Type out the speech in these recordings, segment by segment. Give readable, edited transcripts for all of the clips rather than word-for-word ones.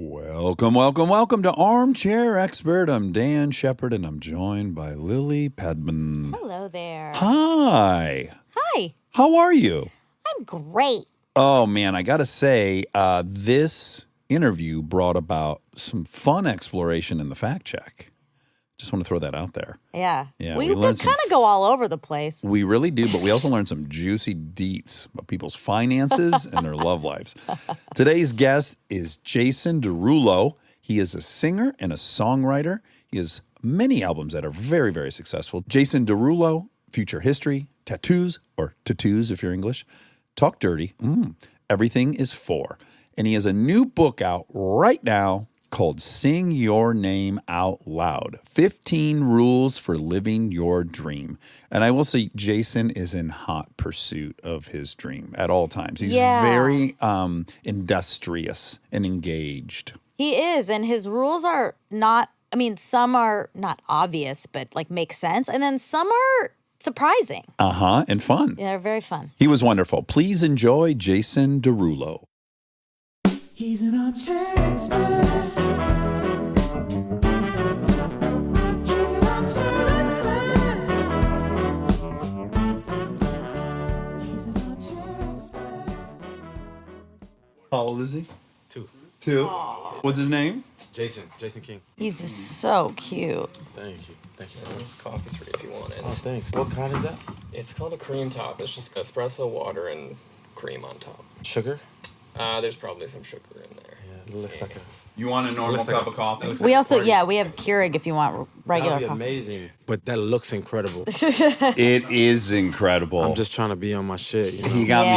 Welcome, welcome, welcome to Armchair Expert. I'm Dan Shepard, and I'm joined by Lily Padman. Hello there. Hi. Hi. How are you? I'm great. Oh, man, I got to say, this interview brought about some fun exploration in the fact check. Just want to throw that out there. Yeah. Yeah, we we kind learned of go all over the place. We really do, but we also learned some juicy deets about people's finances and their love lives. Today's guest is Jason Derulo. He is a singer and a songwriter. He has many albums that are very, very successful. Jason Derulo, Future History, Tattoos, or Tattoos if you're English, Talk Dirty, Everything is For. And he has a new book out right now called Sing Your Name Out Loud, 15 Rules for Living Your Dream. And I will say Jason is in hot pursuit of his dream at all times. He's very industrious and engaged. He is, and his rules are not, some are not obvious, but like make sense. And then some are surprising. And fun. Yeah, they're very fun. He was wonderful. Please enjoy Jason Derulo. He's an armchair expert. He's an armchair expert. He's an armchair expert. How old is he? Two. What's his name? Jason King. He's just so cute. Thank you. This coffee's free if you want it. Oh, thanks. What kind is that? It's called a cream top. It's just espresso, water, and cream on top. Sugar? There's probably some sugar in there. Yeah, it looks like a... You want a normal cup of coffee? We also, we have Keurig if you want regular That'd be coffee. amazing. But that looks incredible. It is incredible. I'm just trying to be on my shit, you know? He got me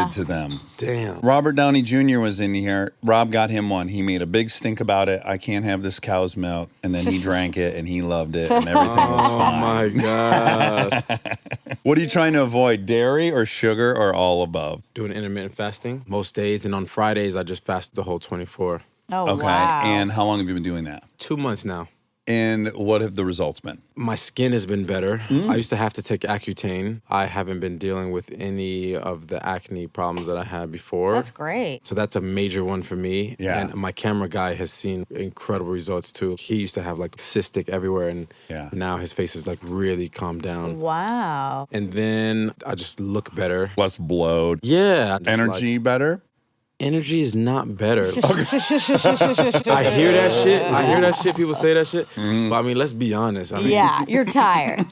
addicted to them. Damn. Robert Downey Jr. was in here. Rob got him one. He made a big stink about it. I can't have this cow's milk. And then he drank it and he loved it and everything was Oh, fine. my God. What are you trying to avoid? Dairy or sugar or all above? Doing intermittent fasting most days. And on Fridays, I just fast the whole 24. Oh, Okay. wow. And how long have you been doing that? 2 months now. And what have the results been? My skin has been better. I used to have to take Accutane. I haven't been dealing with any of the acne problems that I had before. That's great. So that's a major one for me. Yeah. And my camera guy has seen incredible results too. He used to have like cystic everywhere and now his face is like really calmed down. Wow. And then I just look better. Less bloat. Yeah. just Energy better? Energy is not better. I hear that shit. People say that shit. But I mean, let's be honest. I mean, Yeah, you're tired.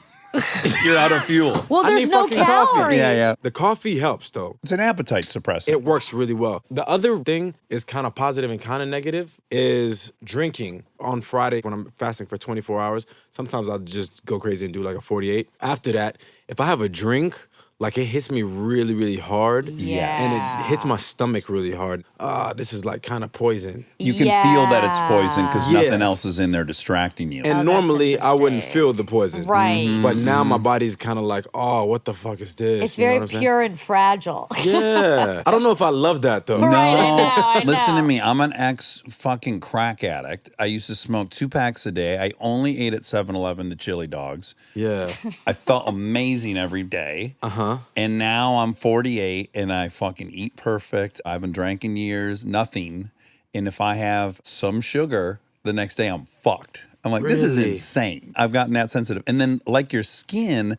You're out of fuel. Well, I there's need no fucking coffee. calories. Yeah. The coffee helps though. It's an appetite suppressant. It works really well. The other thing is kind of positive and kind of negative is drinking on Friday when I'm fasting for 24 hours. Sometimes I'll just go crazy and do like a 48. After that, if I have a drink, like it hits me really, really hard. Yeah. And it hits my stomach really hard. This is like kind of poison. You can feel that it's poison because Yeah. nothing else is in there distracting you. And that's normally I wouldn't interesting. feel the poison. Right. But now my body's kind of like, oh, what the fuck is this? It's You know very what I'm saying? pure and fragile. Yeah. I don't know if I love that though. No, I know. listen to me. I'm an ex-fucking crack addict. I used to smoke 2 packs a day. I only ate at 7-Eleven the chili dogs. Yeah. I felt amazing every day. And now I'm 48 and I fucking eat perfect. I haven't drank in years, nothing. And if I have some sugar, the next day I'm fucked. I'm like, this is Really? insane. I've gotten that sensitive. And then like your skin,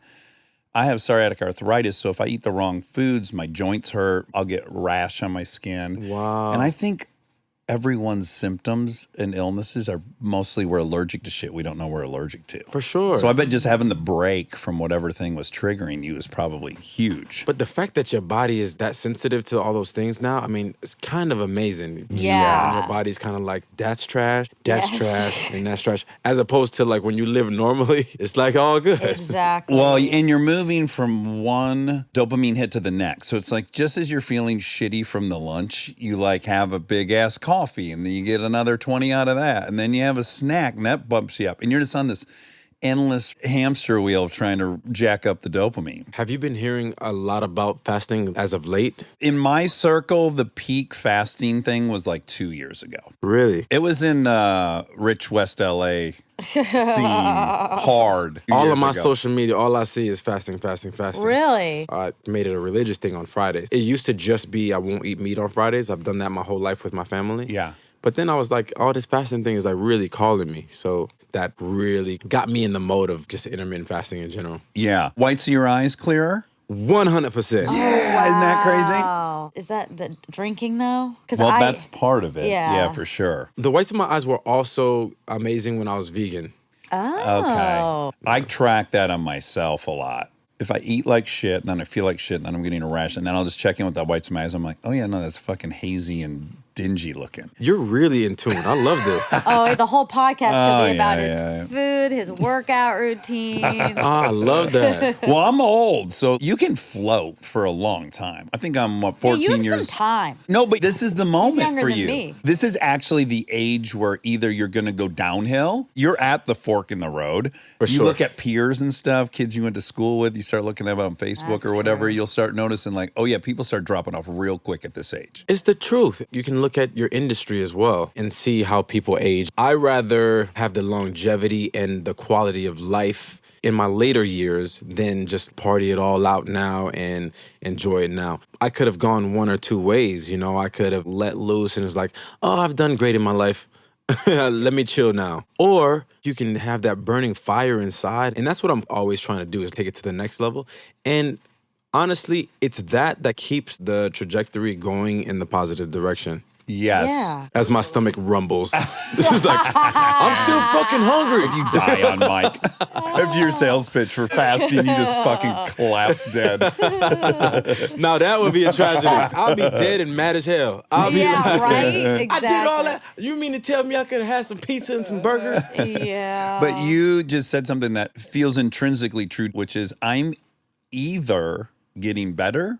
I have psoriatic arthritis. So if I eat the wrong foods, my joints hurt. I'll get rash on my skin. Wow. And I think everyone's symptoms and illnesses are mostly we're allergic to shit we don't know we're allergic to. For sure. So I bet just having the break from whatever thing was triggering you is probably huge. But the fact that your body is that sensitive to all those things now, I mean, it's kind of amazing. Yeah. And your body's kind of like, that's trash, that's Yes. trash, and that's trash. As opposed to like when you live normally, it's like all good. Exactly. Well, and you're moving from one dopamine hit to the next. So it's like just as you're feeling shitty from the lunch, you like have a big ass coffee and then you get another 20 out of that. And then you have a snack and that bumps you up. And you're just on this endless hamster wheel of trying to jack up the dopamine. Have you been hearing a lot about fasting as of late? In my circle, the peak fasting thing was like 2 years ago. Really? It was in rich West LA scene hard. All years of my ago. social media, all I see is fasting, fasting, fasting. Really? I made it a religious thing on Fridays. It used to just be I won't eat meat on Fridays. I've done that my whole life with my family. Yeah. But then I was like, oh, this fasting thing is like really calling me. So that really got me in the mode of just intermittent fasting in general. Yeah. Whites of your eyes clearer? 100%. Yeah, isn't that crazy? Oh, is that the drinking though? Because Well, that's part of it. Yeah. Yeah, for sure. The whites of my eyes were also amazing when I was vegan. Oh. Okay. I track that on myself a lot. If I eat like shit, then I feel like shit, and then I'm getting a rash, and then I'll just check in with that whites of my eyes. I'm like, oh yeah, no, that's fucking hazy and dingy looking. You're really in tune. I love this. Oh, the whole podcast could be about yeah. his food, his workout routine. I love that. Well, I'm old, so you can float for a long time. I think I'm, 14 you have years. some time. No, but this is the moment younger for than you. me. This is actually the age where either you're going to go downhill, you're at the fork in the road. For you sure. look at peers and stuff, kids you went to school with, you start looking at them on Facebook That's or whatever, true. you'll start noticing like, oh yeah, people start dropping off real quick at this age. It's the truth. You can look at your industry as well and see how people age. I rather have the longevity and the quality of life in my later years than just party it all out now and enjoy it now. I could have gone one or two ways, you know. I could have let loose and it's like, oh, I've done great in my life. Let me chill now. Or you can have that burning fire inside. And that's what I'm always trying to do, is take it to the next level. And honestly, it's that keeps the trajectory going in the positive direction. Yes. Yeah. As my stomach rumbles. This is like, I'm still fucking hungry. If you die on mic, after your sales pitch for fasting, you just fucking collapse dead. Now that would be a tragedy. I'll be dead and mad as hell. I'll be Yeah, like, right? I Exactly. did all that. You mean to tell me I could have had some pizza and some burgers? Yeah. But you just said something that feels intrinsically true, which is I'm either getting better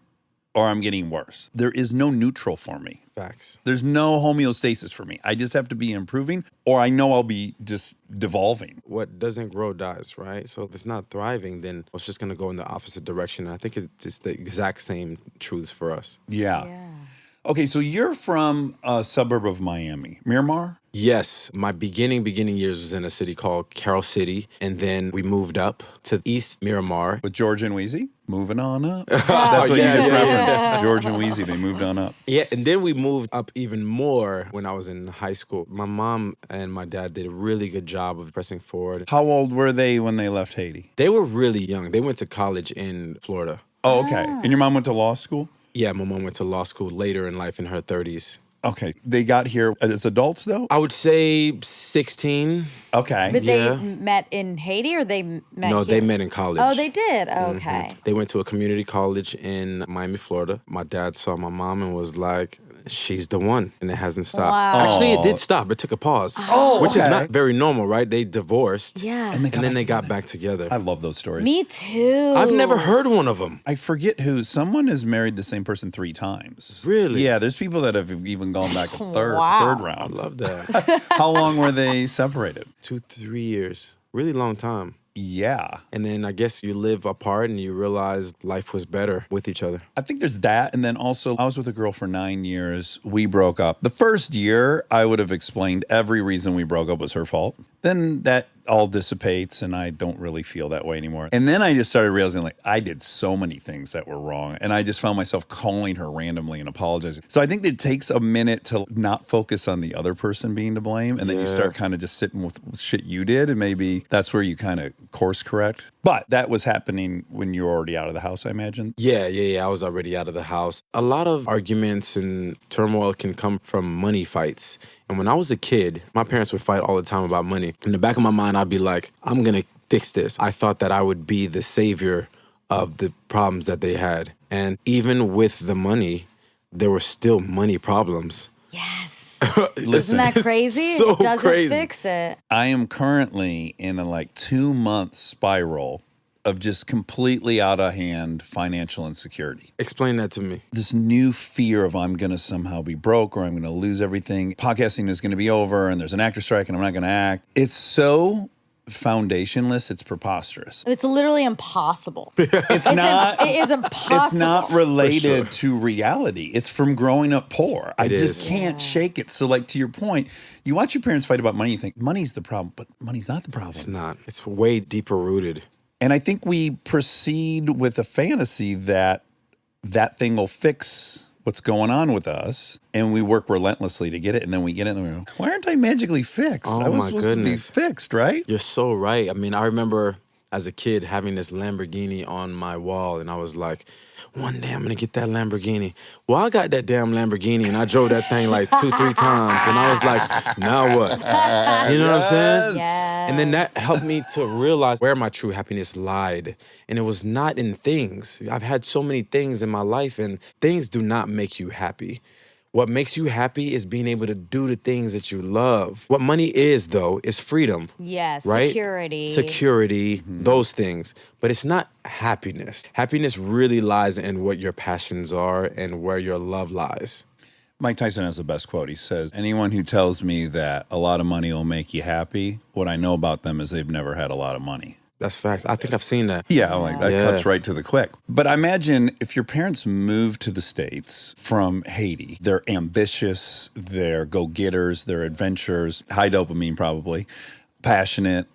or I'm getting worse. There is no neutral for me. Facts. There's no homeostasis for me. I just have to be improving, or I know I'll be just devolving. What doesn't grow dies, right? So if it's not thriving, then it's just going to go in the opposite direction. And I think it's just the exact same truths for us. yeah. Okay, so you're from a suburb of Miami, Miramar? Yes, my beginning years was in a city called Carroll City, and then we moved up to East Miramar. With George and Wheezy? Moving on up. That's what yeah, you just yeah, referenced. George and Wheezy, they moved on up. Yeah, and then we moved up even more when I was in high school. My mom and my dad did a really good job of pressing forward. How old were they when they left Haiti? They were really young. They went to college in Florida. Oh, okay. And your mom went to law school? Yeah, my mom went to law school later in life in her 30s. Okay. They got here as adults, though? I would say 16. Okay. But Yeah. they met in Haiti, or they met No, they here? met in college. Oh, they did? Okay. They went to a community college in Miami, Florida. My dad saw my mom and was like, she's the one. And it hasn't stopped. Wow. Actually, it did stop. It took a pause. Which is not very normal, right? They divorced. Yeah. And And then they got back together. I love those stories. Me too. I've never heard one of them. I forget who. Someone has married the same person 3 times. Really? Yeah, there's people that have even gone back a third Wow. third I round. love that. How long were they separated? 2-3 years. Really long time. Yeah. And then I guess you live apart and you realize life was better with each other. I think there's that. And then also, I was with a girl for 9 years. We broke up. The first year, I would have explained every reason we broke up was her fault. Then that all dissipates and I don't really feel that way anymore. And then I just started realizing like I did so many things that were wrong. And I just found myself calling her randomly and apologizing. So I think it takes a minute to not focus on the other person being to blame. And then you Yeah. start kind of just sitting with shit you did. And maybe that's where you kind of course correct. But that was happening when you were already out of the house, I imagine. Yeah. I was already out of the house. A lot of arguments and turmoil can come from money fights. And when I was a kid, my parents would fight all the time about money. In the back of my mind, I'd be like, I'm going to fix this. I thought that I would be the savior of the problems that they had. And even with the money, there were still money problems. Yes. Listen, Isn't that crazy? so It doesn't crazy. fix it. I am currently in a like 2-month spiral of just completely out of hand financial insecurity. Explain that to me. This new fear of I'm going to somehow be broke or I'm going to lose everything. Podcasting is going to be over and there's an actor strike and I'm not going to act. It's so foundationless, it's preposterous. It's literally impossible. It's not It is impossible. It's not related For to reality. It's from growing up poor. I just is. can't shake it. So like to your point, you watch your parents fight about money, you think money's the problem, but money's not the problem. It's not. It's way deeper rooted. And I think we proceed with a fantasy that that thing will fix what's going on with us, and we work relentlessly to get it, and then we get it, and we go, why aren't I magically fixed? Oh, I was my supposed goodness. to be fixed, right? You're so right. I mean, I remember as a kid having this Lamborghini on my wall, and I was like, one day I'm gonna get that Lamborghini. Well, I got that damn Lamborghini, and I drove that thing like 2-3 times, and I was like, now what? You know what I'm saying? Yes. And then that helped me to realize where my true happiness lied. And it was not in things. I've had so many things in my life, and things do not make you happy. What makes you happy is being able to do the things that you love. What money is, though, is freedom. Yes, Right? security. Those things. But it's not happiness. Happiness really lies in what your passions are and where your love lies. Mike Tyson has the best quote. He says, anyone who tells me that a lot of money will make you happy, what I know about them is they've never had a lot of money. That's facts. I think I've seen that. Yeah, like that Yeah. cuts right to the quick. But I imagine if your parents moved to the States from Haiti, they're ambitious, they're go-getters, they're adventurers, high dopamine probably, passionate,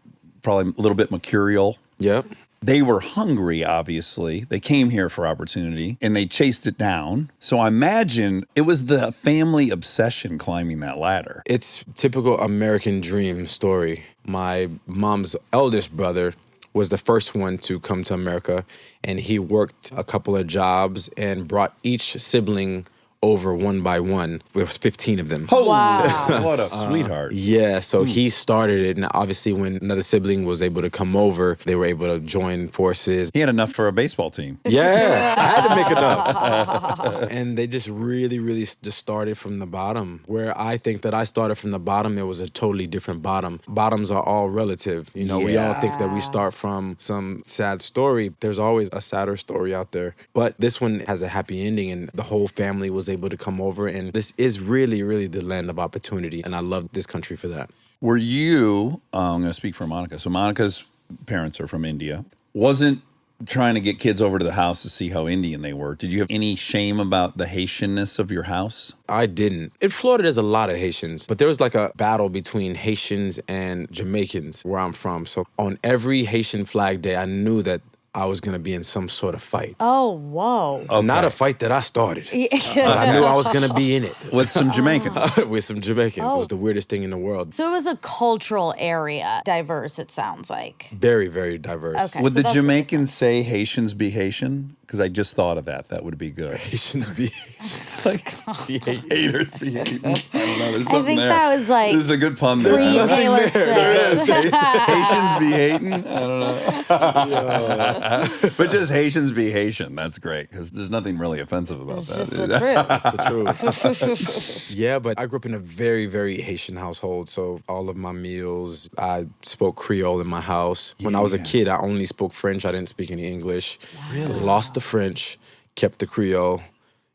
probably a little bit mercurial. Yep. They were hungry, obviously. They came here for opportunity and they chased it down. So I imagine it was the family obsession climbing that ladder. It's typical American dream story. My mom's eldest brother was the first one to come to America, and he worked a couple of jobs and brought each sibling over one by one. There was 15 of them. Wow. What a sweetheart. Yeah, so he started it, and obviously when another sibling was able to come over, they were able to join forces. He had enough for a baseball team. Yeah, I had to make enough. And they just really just started from the bottom. Where I think that I started from the bottom, it was a totally different bottom. Bottoms are all relative. You know, we all think that we start from some sad story. There's always a sadder story out there. But this one has a happy ending, and the whole family was able to come over. And this is really the land of opportunity. And I love this country for that. Were you, I'm going to speak for Monica. So Monica's parents are from India. Wasn't trying to get kids over to the house to see how Indian they were. Did you have any shame about the Haitianness of your house? I didn't. In Florida, there's a lot of Haitians, but there was like a battle between Haitians and Jamaicans where I'm from. So on every Haitian Flag Day, I knew that I was going to be in some sort of fight. Oh, whoa. Not a fight that I started. But I knew I was going to be in it. With some Jamaicans. With some Jamaicans. It was the weirdest thing in the world. So it was a cultural area, diverse, it sounds like. Very, very diverse. Okay. Would so the that's Jamaicans say Haitians be Haitian? Because I just thought of that. That would be good. Haitians be Like, haters be hating. I don't know. There's I something think there. that was like There's a good pun there. pre-Taylor Swift. Haitians be hating? I don't know. But just Haitians be Haitian. That's great because there's nothing really offensive about It's that. just the truth. the truth. Yeah, but I grew up in a very, very Haitian household. So all of my meals, I spoke Creole in my house. When I was a kid, I only spoke French. I didn't speak any English. Really? Lost the French, kept the Creole,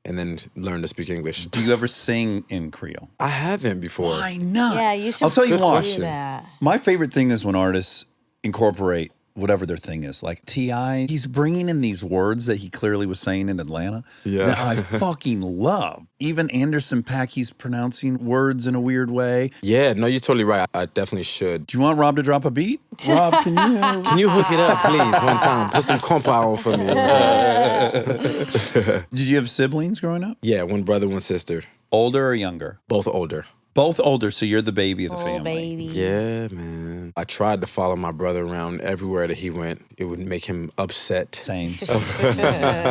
and then learned to speak English. Do you ever sing in Creole? I haven't before. Why not? Yeah, you should I'll tell you do what. that. My favorite thing is when artists incorporate whatever their thing is. Like T.I., he's bringing in these words that he clearly was saying in Atlanta that I fucking love. Even Anderson .Paak, he's pronouncing words in a weird way. Yeah, no, you're totally right. I definitely should. Do you want Rob to drop a beat? Rob, can you? Can you hook it up, please, one time? Put some compa on for me. Did you have siblings growing up? Yeah, one brother, one sister. Older or younger? Both older. Both older, so you're the baby of the Oh, family. baby. Yeah, man. I tried to follow my brother around everywhere that he went. It would make him upset. Same.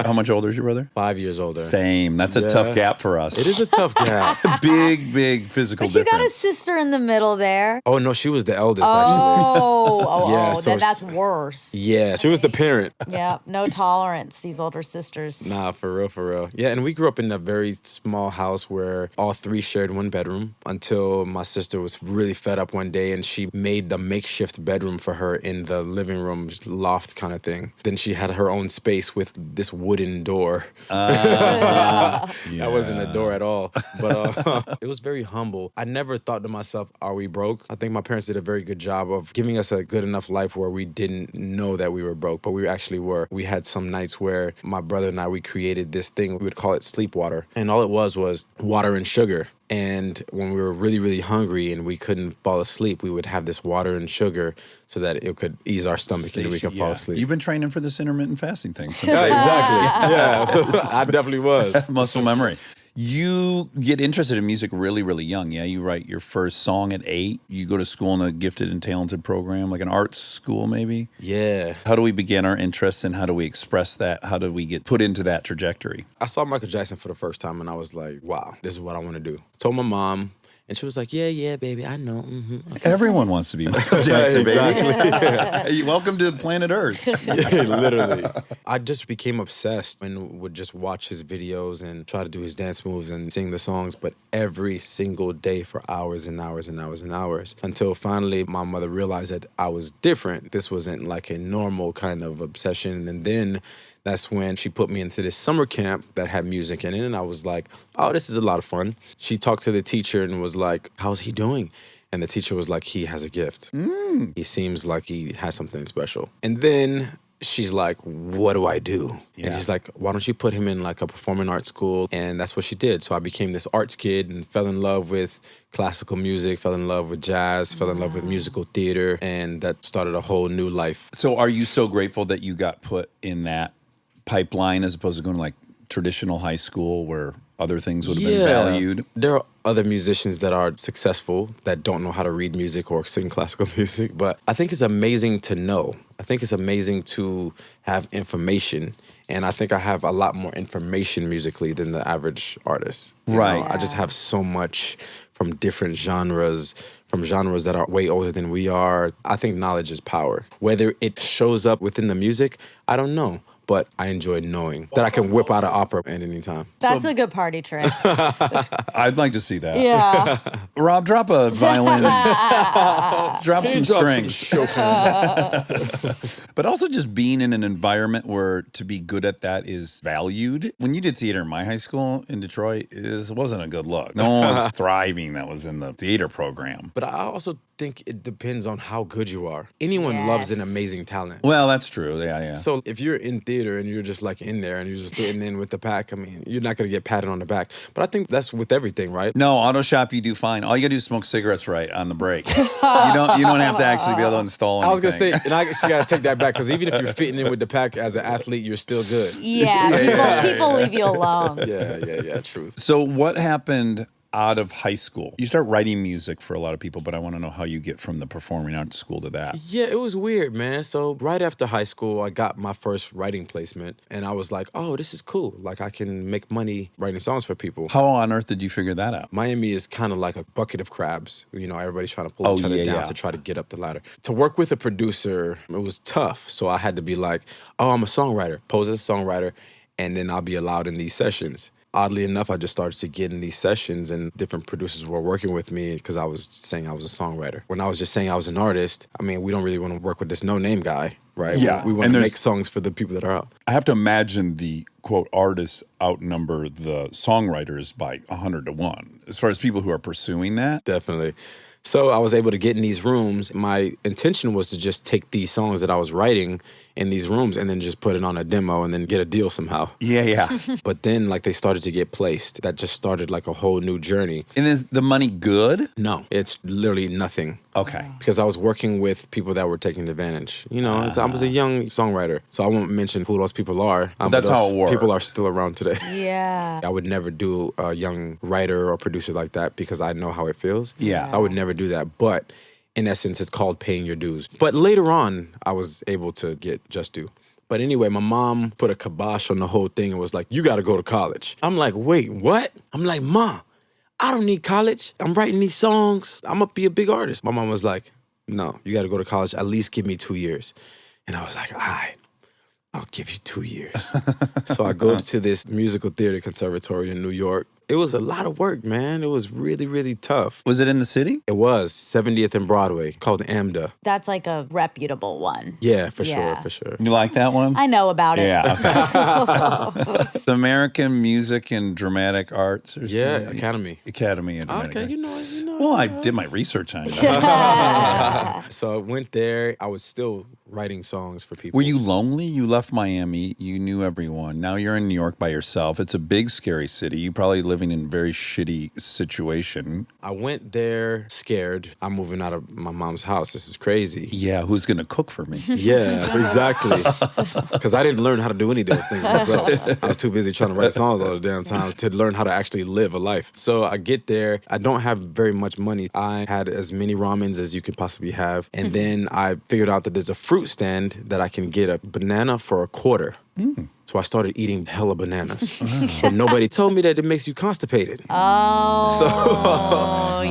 How much older is your brother? 5 years older. Same. That's a Yeah. tough gap for us. It is a tough gap. big physical But you got a difference. sister in the middle there. Oh, no, she was the eldest, actually. Yeah, so then it's- that's worse. Yeah, she was the parent. Yeah, no tolerance, these older sisters. Nah, for real. Yeah, and we grew up in a very small house where all three shared one bedroom until my sister was really fed up one day and she made the makeshift bedroom for her in the living room loft kind of thing. Then she had her own space with this wooden door. That wasn't a door at all. But it was very humble. I never thought to myself, are we broke? I think my parents did a very good job of giving us a good enough life where we didn't know that we were broke, but we actually were. We had some nights where my brother and I, we created this thing. We would call it sleep water. And all it was water and sugar. And when we were really, really hungry and we couldn't fall asleep, we would have this water and sugar so that it could ease our stomach and we could fall asleep. You've been training for this intermittent fasting thing. Yeah, exactly. Yeah, I definitely was. Muscle memory. You get interested in music really, really young. Yeah, you write your first song at 8. You go to school in a gifted and talented program, like an arts school maybe. Yeah. How do we begin our interests and how do we express that? How do we get put into that trajectory? I saw Michael Jackson for the first time and I was like, wow, this is what I want to do. Told my mom and she was like, yeah, baby, I know. Everyone wants to be Michael Jackson, baby. Hey, welcome to planet Earth. Yeah, literally. I just became obsessed and would just watch his videos and try to do his dance moves and sing the songs, but every single day for hours and hours and hours and hours until finally my mother realized that I was different. This wasn't like a normal kind of obsession. And then that's when she put me into this summer camp that had music in it. And I was like, oh, this is a lot of fun. She talked to the teacher and was like, how's he doing? And the teacher was like, he has a gift. He seems like he has something special. And then she's like, what do I do? Yeah. And she's like, why don't you put him in like a performing arts school? And that's what she did. So I became this arts kid and fell in love with classical music, fell in love with jazz, fell in love with musical theater. And that started a whole new life. So are you so grateful that you got put in that pipeline as opposed to going to like traditional high school where other things would have been valued? There are other musicians that are successful that don't know how to read music or sing classical music, but I think it's amazing to know. I think it's amazing to have information, and I think I have a lot more information musically than the average artist. You Right. know, I just have so much from different genres, from genres that are way older than we are. I think knowledge is power. Whether it shows up within the music, I don't know. But I enjoy knowing that I can whip out an opera at any time. That's a good party trick. I'd like to see that. Yeah. Rob, drop a violin. Drop some strings. But also just being in an environment where to be good at that is valued. When you did theater in my high school in Detroit, it wasn't a good look. No one was thriving that was in the theater program. But I also think it depends on how good you are. Anyone loves an Yes. amazing talent. Well, that's true. Yeah. So if you're in theater and you're just like in there and you're just fitting in with the pack, I mean, you're not going to get patted on the back. But I think that's with everything, right? No, auto shop you do fine. All you gotta do is smoke cigarettes right on the break. You don't have to actually be able to install anything. I was going to say, and I actually got to take that back because even if you're fitting in with the pack as an athlete, you're still good. Yeah, people leave you alone. Yeah, truth. So what happened out of high school? You start writing music for a lot of people, but I want to know how you get from the performing arts school to that. Yeah, it was weird, man. So right after high school, I got my first writing placement and I was like, oh, this is cool. Like I can make money writing songs for people. How on earth did you figure that out? Miami is kind of like a bucket of crabs. You know, everybody's trying to pull Oh, each other yeah, down yeah. to try to get up the ladder. To work with a producer, it was tough. So I had to be like, oh, I'm a songwriter, pose as a songwriter, and then I'll be allowed in these sessions. Oddly enough, I just started to get in these sessions and different producers were working with me because I was saying I was a songwriter. When I was just saying I was an artist, I mean, we don't really want to work with this no-name guy, right? Yeah, We want and to there's- make songs for the people that are out. I have to imagine the quote artists outnumber the songwriters by 100 to 1 as far as people who are pursuing that. Definitely. So I was able to get in these rooms. My intention was to just take these songs that I was writing in these rooms and then just put it on a demo and then get a deal somehow. Yeah. But then like they started to get placed. That just started like a whole new journey. And is the money good? No, it's literally nothing. Okay. Because I was working with people that were taking advantage. You know, I was a young songwriter, so I won't mention who those people are. But that's how it works. People are still around today. Yeah. I would never do a young writer or producer like that because I know how it feels. Yeah. I would never do that. But in essence, it's called paying your dues. But later on, I was able to get just due. But anyway, my mom put a kibosh on the whole thing and was like, you got to go to college. I'm like, wait, what? I'm like, Ma, I don't need college. I'm writing these songs. I'm going to be a big artist. My mom was like, no, you got to go to college. At least give me 2 years. And I was like, all right, I'll give you 2 years. So I go to this musical theater conservatory in New York. It was a lot of work, man. It was really, really tough. Was it in the city? It was 70th and Broadway, called AMDA. That's like a reputable one. Yeah, for Yeah. sure. You like that one? I know about it. Yeah. Okay. The American Music and Dramatic Arts. Or Yeah, something? Academy. of Dramatic Okay, Arts. you know. Well, I did my research on it. So I went there. I was still writing songs for people. Were you lonely? You left Miami. You knew everyone. Now you're in New York by yourself. It's a big, scary city. You probably lived living in a very shitty situation. I went there scared. I'm moving out of my mom's house. This is crazy. Yeah, who's going to cook for me? Yeah, exactly. Because I didn't learn how to do any of those things myself. I was too busy trying to write songs all the damn time to learn how to actually live a life. So I get there. I don't have very much money. I had as many ramens as you could possibly have. And then I figured out that there's a fruit stand that I can get a banana for a quarter. So I started eating hella bananas. But nobody told me that it makes you constipated. Oh,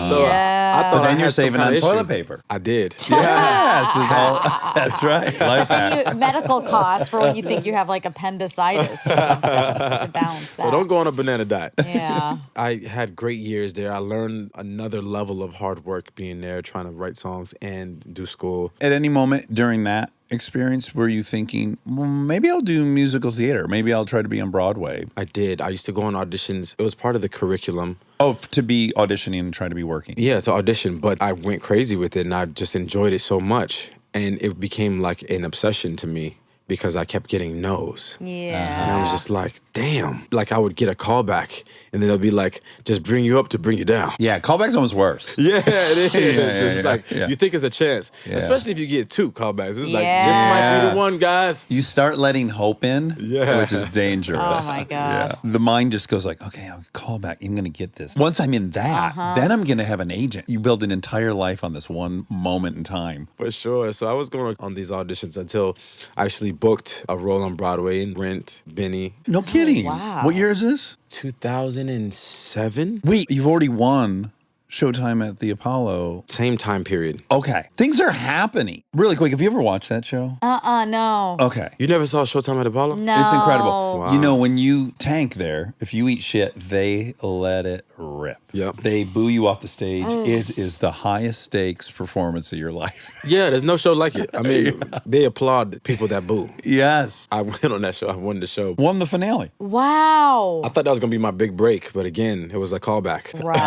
So yeah. I thought But then I you're had some saving kind on of toilet issue. paper. I did. Yes, it's all, that's right. Life hack. And medical costs for when you think you have like appendicitis or something to balance that. So don't go on a banana diet. Yeah. I had great years there. I learned another level of hard work being there, trying to write songs and do school. At any moment during that experience, were you thinking, well, maybe I'll do musical theater. Maybe I'll try to be on Broadway. I did. I used to go on auditions. It was part of the curriculum. Oh, to be auditioning and try to be working. Yeah, to audition, but I went crazy with it and I just enjoyed it so much. And it became like an obsession to me because I kept getting no's. Yeah. And I was just like, damn. Like I would get a call back and then they'll be like, just bring you up to bring you down. Yeah, callback's almost worse. Yeah, it is. It's yeah, like, yeah. you think it's a chance. Yeah. Especially if you get 2 callbacks. It's like, this might be Yes. the one, guys. You start letting hope in, Yeah. which is dangerous. Oh my God. Yeah. The mind just goes like, okay, I'll call back. I'm going to get this. Once I'm in that, then I'm going to have an agent. You build an entire life on this one moment in time. For sure. So I was going on these auditions until I actually booked a role on Broadway in Rent, Benny, No kidding. wow. What year is this? 2007. Wait, you've already won Showtime at the Apollo. Same time period. Okay. Things are happening. Really quick, have you ever watched that show? No. Okay. You never saw Showtime at Apollo? No. It's incredible. Wow. You know, when you tank there, if you eat shit, they let it rip. Yep. They boo you off the stage. It is the highest stakes performance of your life. Yeah, there's no show like it. I mean, they applaud people that boo. Yes. I went on that show. I won the show. Won the finale. Wow. I thought that was going to be my big break, but again, it was a callback. Right.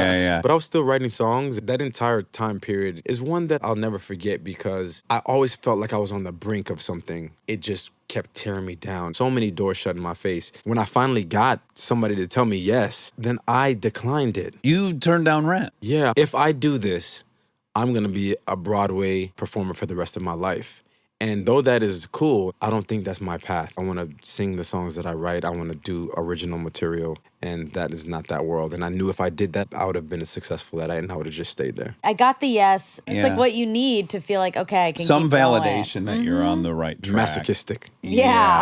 Yeah. But I was still writing songs. That entire time period is one that I'll never forget because I always felt like I was on the brink of something. It just kept tearing me down. So many doors shut in my face. When I finally got somebody to tell me yes, then I declined it. You turned down Rent. Yeah, if I do this, I'm going to be a Broadway performer for the rest of my life. And though that is cool, I don't think that's my path. I want to sing the songs that I write. I want to do original material. And that is not that world. And I knew if I did that, I would have been as successful at it and I would have just stayed there. I got the yes. It's Yeah. like what you need to feel like, okay, I can Some keep going. validation that you're on the right track. Masochistic. Yeah.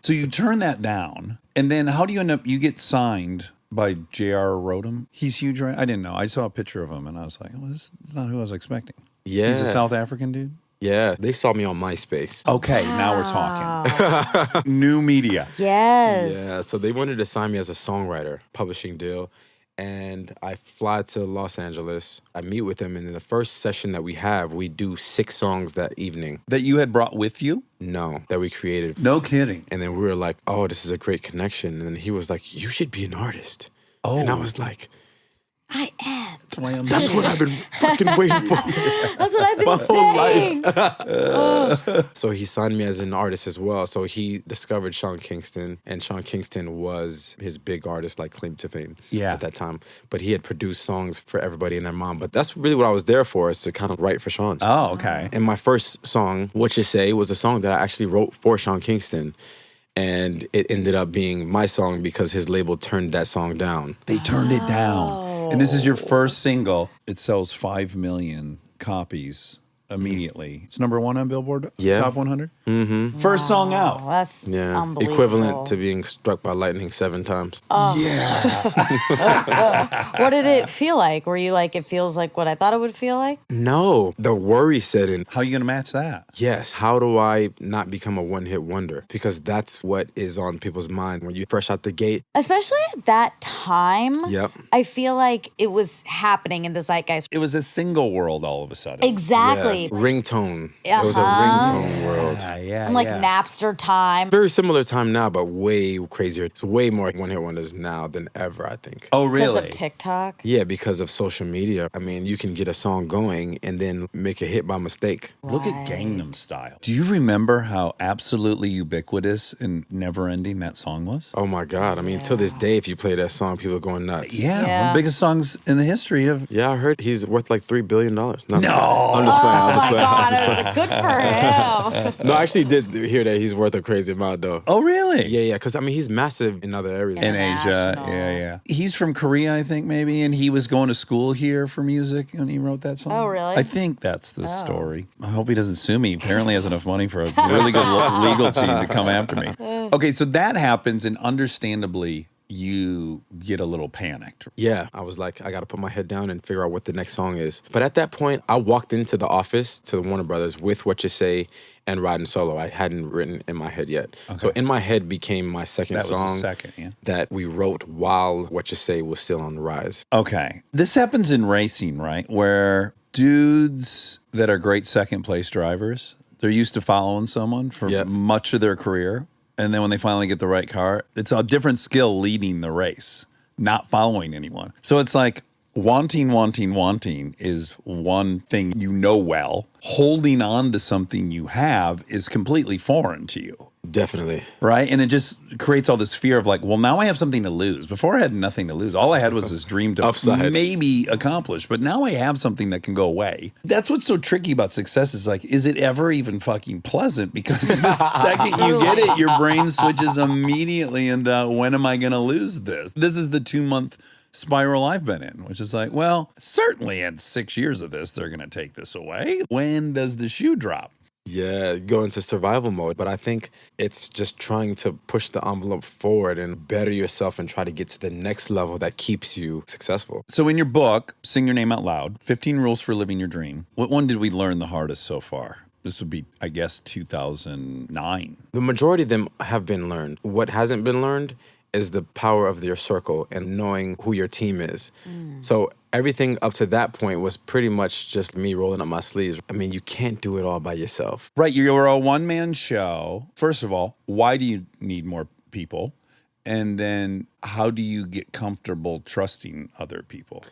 So you turn that down. And then how do you end up, you get signed by J.R. Rodham. He's huge, right? I didn't know. I saw a picture of him and I was like, well, this is not who I was expecting. Yeah. He's a South African dude? Yeah. They saw me on MySpace. Okay, now we're talking. New media. Yes. Yeah. So they wanted to sign me as a songwriter, publishing deal. And I fly to Los Angeles. I meet with them. And in the first session that we have, we do 6 songs that evening. That you had brought with you? No, that we created. No kidding. And then we were like, oh, this is a great connection. And then he was like, you should be an artist. Oh. And I was like, I am. That's why I'm that's what I've been fucking waiting for. That's what I've been whole saying. So he signed me as an artist as well. So he discovered Sean Kingston, and Sean Kingston was his big artist, like claim to fame Yeah. at that time. But he had produced songs for everybody and their mom. But that's really what I was there for, is to kind of write for Sean. Oh, okay. And my first song, What You Say, was a song that I actually wrote for Sean Kingston. And it ended up being my song because his label turned that song down. They turned it down. And this is your first single. It sells 5 million copies immediately. It's number 1 on Billboard Yeah. Top 100. Mm-hmm. First song Wow, out. that's Yeah. unbelievable. Equivalent to being struck by lightning 7 times. What did it feel like? Were you like, it feels like what I thought it would feel like? No, the worry set in. How are you going to match that? Yes, how do I not become a one-hit wonder? Because that's what is on people's mind when you fresh out the gate. Especially at that time. Yep. I feel like it was happening in the zeitgeist. It was a single world all of a sudden. Exactly. Totally. Ringtone. It was a ringtone world. Yeah. And like Napster time. Very similar time now, but way crazier. It's way more one-hit wonders now than ever, I think. Oh, Because really? of TikTok. Yeah, because of social media. I mean, you can get a song going and then make a hit by mistake. Look at Gangnam Style. Do you remember how absolutely ubiquitous and never-ending that song was? Oh my God. I mean, till this day, if you play that song, people are going nuts. Yeah, one of Yeah. the biggest songs in the history of. Yeah, I heard he's worth like $3 billion. No. I'm just playing. Oh I'm just my playing. God, good for him. No, I actually did hear that he's worth a crazy amount, though. Oh, really? Yeah, because I mean, he's massive in other areas. In Asia, International. yeah. He's from Korea, I think, maybe, and he was going to school here for music, and he wrote that song. Oh, really? I think that's the story. I hope he doesn't sue me. He apparently has enough money for a really good legal team to come after me. Okay, so that happens, and understandably, you get a little panicked. Yeah, I was like, I got to put my head down and figure out what the next song is. But at that point, I walked into the office to the Warner Brothers with What You Say and Riding Solo. I hadn't written in my head yet. So In My Head became my second That was song the second, yeah. that we wrote while What You Say was still on the rise. Okay. This happens in racing, right? Where dudes that are great second place drivers, they're used to following someone for Yep. much of their career. And then when they finally get the right car, it's a different skill leading the race, not following anyone. So it's like wanting is one thing you know well. Holding on to something you have is completely foreign to you. Definitely. Right. And it just creates all this fear of like, well, now I have something to lose. Before I had nothing to lose. All I had was this dream to Upside. maybe accomplish. But now I have something that can go away. That's what's so tricky about success is like, is it ever even fucking pleasant? Because the second you get it, your brain switches immediately into when am I going to lose this? This is the 2-month spiral I've been in, which is like, well, certainly in 6 years of this, they're going to take this away. When does the shoe drop? Yeah, go into survival mode. But I think it's just trying to push the envelope forward and better yourself and try to get to the next level that keeps you successful. So in your book, Sing Your Name Out Loud, 15 Rules for Living Your Dream, what one did we learn the hardest so far? This would be, I guess, 2009. The majority of them have been learned. What hasn't been learned is the power of your circle and knowing who your team is. So everything up to that point was pretty much just me rolling up my sleeves. I mean, you can't do it all by yourself. Right, you're a one-man show. First of all, why do you need more people? And then how do you get comfortable trusting other people?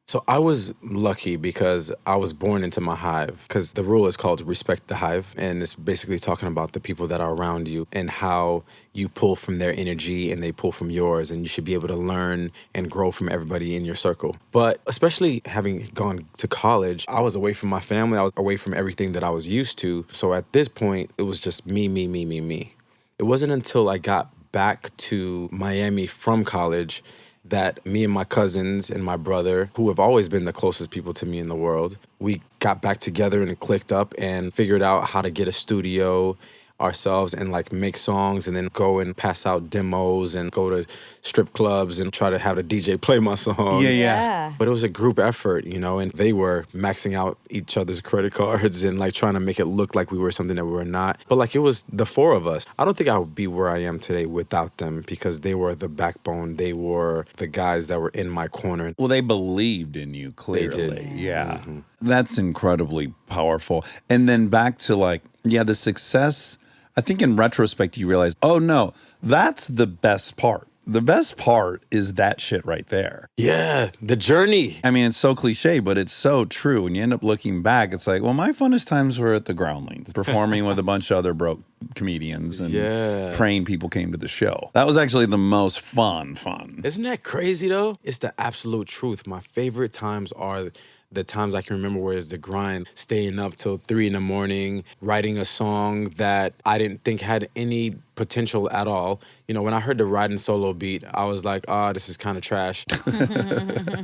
So I was lucky because I was born into my hive, because the rule is called respect the hive. And it's basically talking about the people that are around you and how you pull from their energy and they pull from yours. And you should be able to learn and grow from everybody in your circle. But especially having gone to college, I was away from my family. I was away from everything that I was used to. So at this point, it was just me. It wasn't until I got back to Miami from college that me and my cousins and my brother, who have always been the closest people to me in the world, we got back together and clicked up and figured out how to get a studio ourselves and like make songs and then go and pass out demos and go to strip clubs and try to have a DJ play my songs. Yeah. But it was a group effort, you know, and they were maxing out each other's credit cards and like trying to make it look like we were something that we were not. But like it was the four of us. I don't think I would be where I am today without them because they were the backbone. They were the guys that were in my corner. Well, they believed in you, clearly. did. Yeah. That's incredibly powerful. And then back to like, yeah, the success, I think in retrospect, you realize, oh no, that's the best part. The best part is that shit right there. Yeah, the journey. I mean, it's so cliche, but it's so true. When you end up looking back, it's like, well, my funnest times were at the Groundlings, performing with a bunch of other broke comedians and praying people came to the show. That was actually the most fun. Isn't that crazy though? It's the absolute truth. My favorite times are the times I can remember where it's the grind, staying up till 3 a.m, writing a song that I didn't think had any potential at all. You know, when I heard the riding solo beat, I was like, this is kind of trash.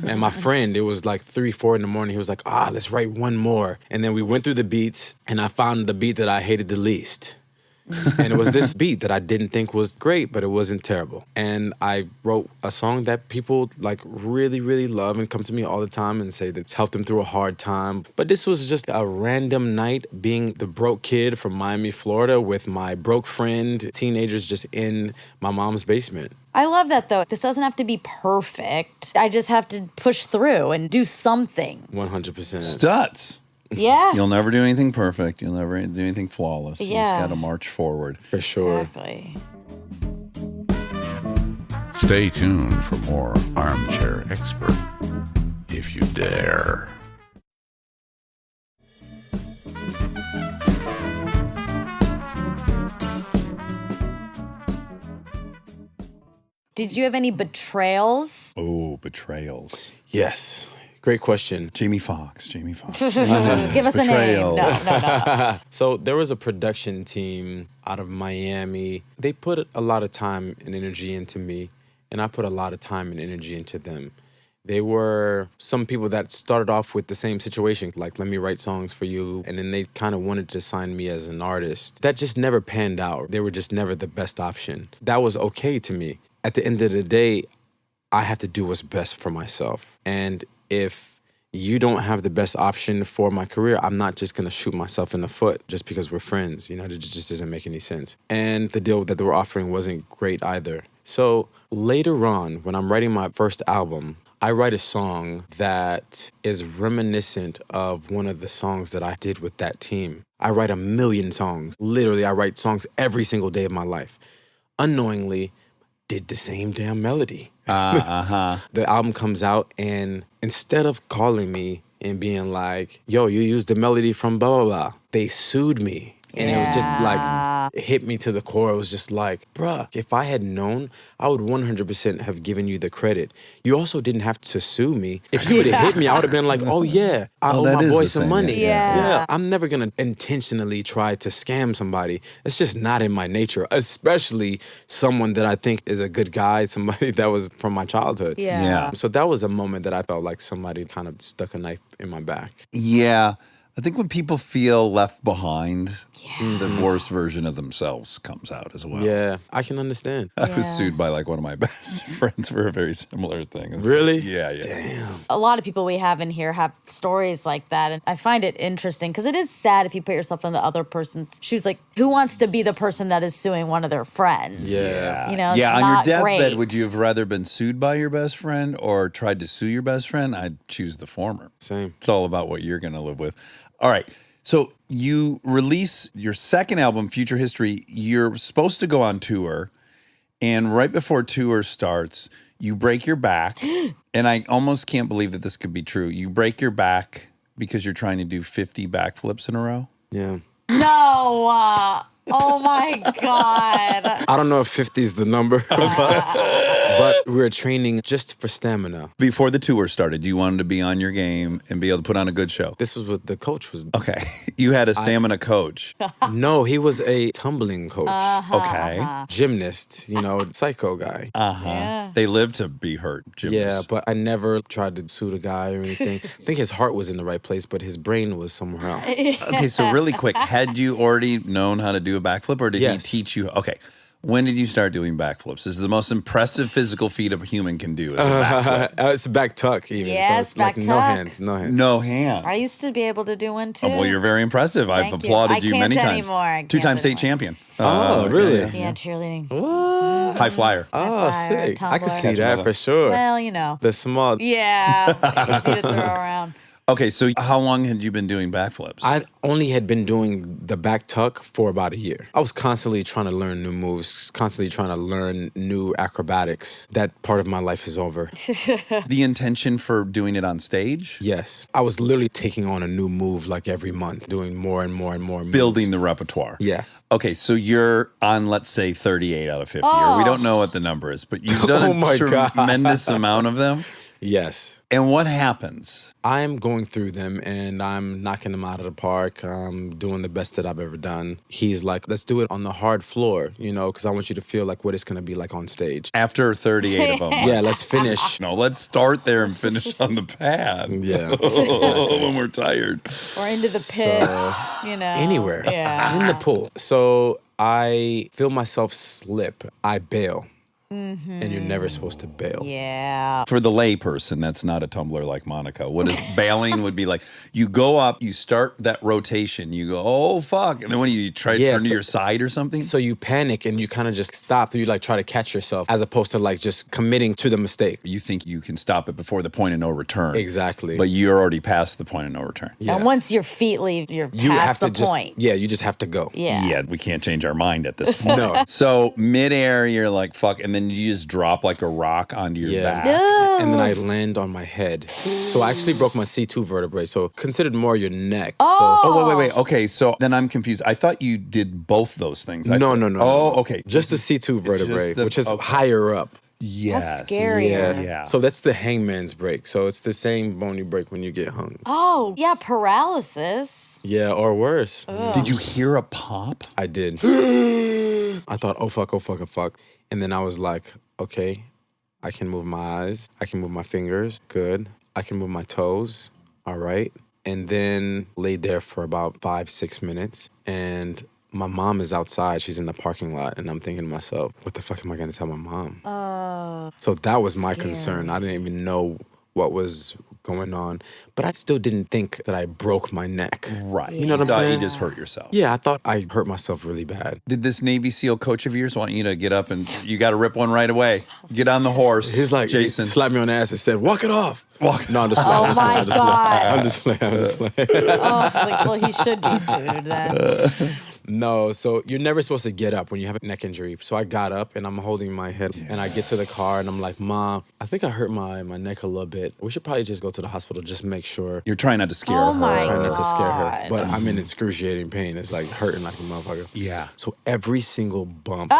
And my friend, it was like 3, 4 in the morning. He was like, let's write one more. And then we went through the beats and I found the beat that I hated the least. And it was this beat that I didn't think was great, but it wasn't terrible. And I wrote a song that people like really, really love and come to me all the time and say that it's helped them through a hard time. But this was just a random night being the broke kid from Miami, Florida with my broke friend, teenagers just in my mom's basement. I love that though. This doesn't have to be perfect. I just have to push through and do something. 100%. Studs. Yeah. You'll never do anything perfect. You'll never do anything flawless. You just Yeah. got to march forward. For sure. Exactly. Stay tuned for more Armchair Expert, if you dare. Did you have any betrayals? Oh, betrayals. Yes. Great question. Jamie Foxx. Jamie Foxx. Give us a name. Betrayals. No. So there was a production team out of Miami. They put a lot of time and energy into me, and I put a lot of time and energy into them. They were some people that started off with the same situation, like, let me write songs for you. And then they kind of wanted to sign me as an artist. That just never panned out. They were just never the best option. That was okay to me. At the end of the day, I have to do what's best for myself. And if you don't have the best option for my career, I'm not just going to shoot myself in the foot just because we're friends. You know, it just doesn't make any sense. And the deal that they were offering wasn't great either. So later on, when I'm writing my first album, I write a song that is reminiscent of one of the songs that I did with that team. I write 1 million songs. Literally, I write songs every single day of my life. Unknowingly, did the same damn melody. The album comes out, and instead of calling me and being like, yo, you used the melody from blah, blah, blah, they sued me. And it was just like, it hit me to the core. It was just like, bruh, if I had known, I would 100% have given you the credit. You also didn't have to sue me. If you would have hit me, I would have been like, oh yeah, I owe that my is boy the some same, money. yeah. I'm never going to intentionally try to scam somebody. It's just not in my nature, especially someone that I think is a good guy, somebody that was from my childhood. Yeah. Yeah. So that was a moment that I felt like somebody kind of stuck a knife in my back. Yeah. I think when people feel left behind, the worst version of themselves comes out as well. Yeah, I can understand. I was Yeah. sued by like one of my best friends for a very similar thing. Really? Yeah. Damn. A lot of people we have in here have stories like that. And I find it interesting because it is sad if you put yourself in the other person's shoes. Like, who wants to be the person that is suing one of their friends? Yeah. You know, it's Yeah, on not your deathbed, great. would you have rather been sued by your best friend or tried to sue your best friend? I'd choose the former. Same. It's all about what you're going to live with. All right. So you release your second album, Future History. You're supposed to go on tour. And right before tour starts, you break your back. And I almost can't believe that this could be true. You break your back because you're trying to do 50 backflips in a row. Yeah. No. Oh my God. I don't know if 50 is the number, but we were training just for stamina. Before the tour started, you wanted to be on your game and be able to put on a good show. This was what the coach was. Okay. You had a stamina coach. No, he was a tumbling coach, Okay. gymnast, psycho guy. Yeah. They live to be hurt, Yeah, gymnasts. but I never tried to sue the guy or anything. I think his heart was in the right place, but his brain was somewhere else. Okay, so really quick, had you already known how to do a backflip or did Yes. he teach you? Okay. When did you start doing backflips? This is the most impressive physical feat a human can do is a backflip. It's a back tuck even. Yes, so it's like back no tuck. hands, no hands. No hands. I used to be able to do one too. Oh, well, you're very impressive. I've Thank you. applauded I you many can't times. anymore. I Two-time can't state anymore. champion. Oh, really? Yeah, cheerleading. High flyer. Oh, Fire, sick. I could see tumbler. that for sure. Well, The small. yeah, easy to throw around. Okay, so how long had you been doing backflips? I only had been doing the back tuck for about a year. I was constantly trying to learn new moves, constantly trying to learn new acrobatics. That part of my life is over. The intention for doing it on stage? Yes. I was literally taking on a new move like every month, doing more and more and more moves. Building the repertoire. Yeah. Okay, so you're on, let's say, 38 out of 50, or we don't know what the number is, but you've done Oh my a God. tremendous amount of them. Yes. And what happens? I'm going through them and I'm knocking them out of the park. I'm doing the best that I've ever done. He's like, let's do it on the hard floor, because I want you to feel like what it's going to be like on stage. After 38 of them. Yeah, let's finish. No, let's start there and finish on the pad. Yeah. When we're tired. Or into the pit, Anywhere. Yeah. In the pool. So I feel myself slip. I bail. and you're never supposed to bail. Yeah. For the lay person, that's not a tumbler like Monica. What is bailing would be like, you go up, you start that rotation, you go, oh, fuck. And then when you try to turn to your side or something. So you panic and you kind of just stop. You like try to catch yourself as opposed to like just committing to the mistake. You think you can stop it before the point of no return. Exactly. But you're already past the point of no return. Yeah. And once your feet leave, you're You have past to the point. you just have to go. Yeah. Yeah, we can't change our mind at this point. No. So midair, you're like, fuck. And then you just drop like a rock onto your back. And then I land on my head. So I actually broke my C2 vertebrae. So considered more your neck. Oh, wait. Okay, so then I'm confused. I thought you did both those things. No. Oh, okay. Just the C2 vertebrae, the- which is okay. higher up. Yes. That's scary. Yeah. So that's the hangman's break. So it's the same bone you break when you get hung. Oh, yeah, paralysis. Yeah, or worse. Did you hear a pop? I did. I thought, oh fuck. And then I was like, okay, I can move my eyes. I can move my fingers. Good. I can move my toes. All right. And then laid there for about 5-6 minutes. And my mom is outside. She's in the parking lot. And I'm thinking to myself, what the fuck am I going to tell my mom? So that was my concern. I didn't even know what was going on. But I still didn't think that I broke my neck. Right. You know what I'm Thought saying? You just hurt yourself. Yeah, I thought I hurt myself really bad. Did this Navy SEAL coach of yours want you to get up and you got to rip one right away? Get on the horse. He's like, Jason. he slapped me on the ass and said, walk it off. Walk. No, I'm just playing. Oh my God. I'm just playing. Oh, like, well, he should be sued then. No, so you're never supposed to get up when you have a neck injury. So I got up and I'm holding my head and I get to the car and I'm like, Mom, I think I hurt my neck a little bit. We should probably just go to the hospital, just make sure. You're trying not to scare Oh her. my Trying not to scare her. God. But I'm in excruciating pain. It's like hurting like a motherfucker. Yeah. So every single bump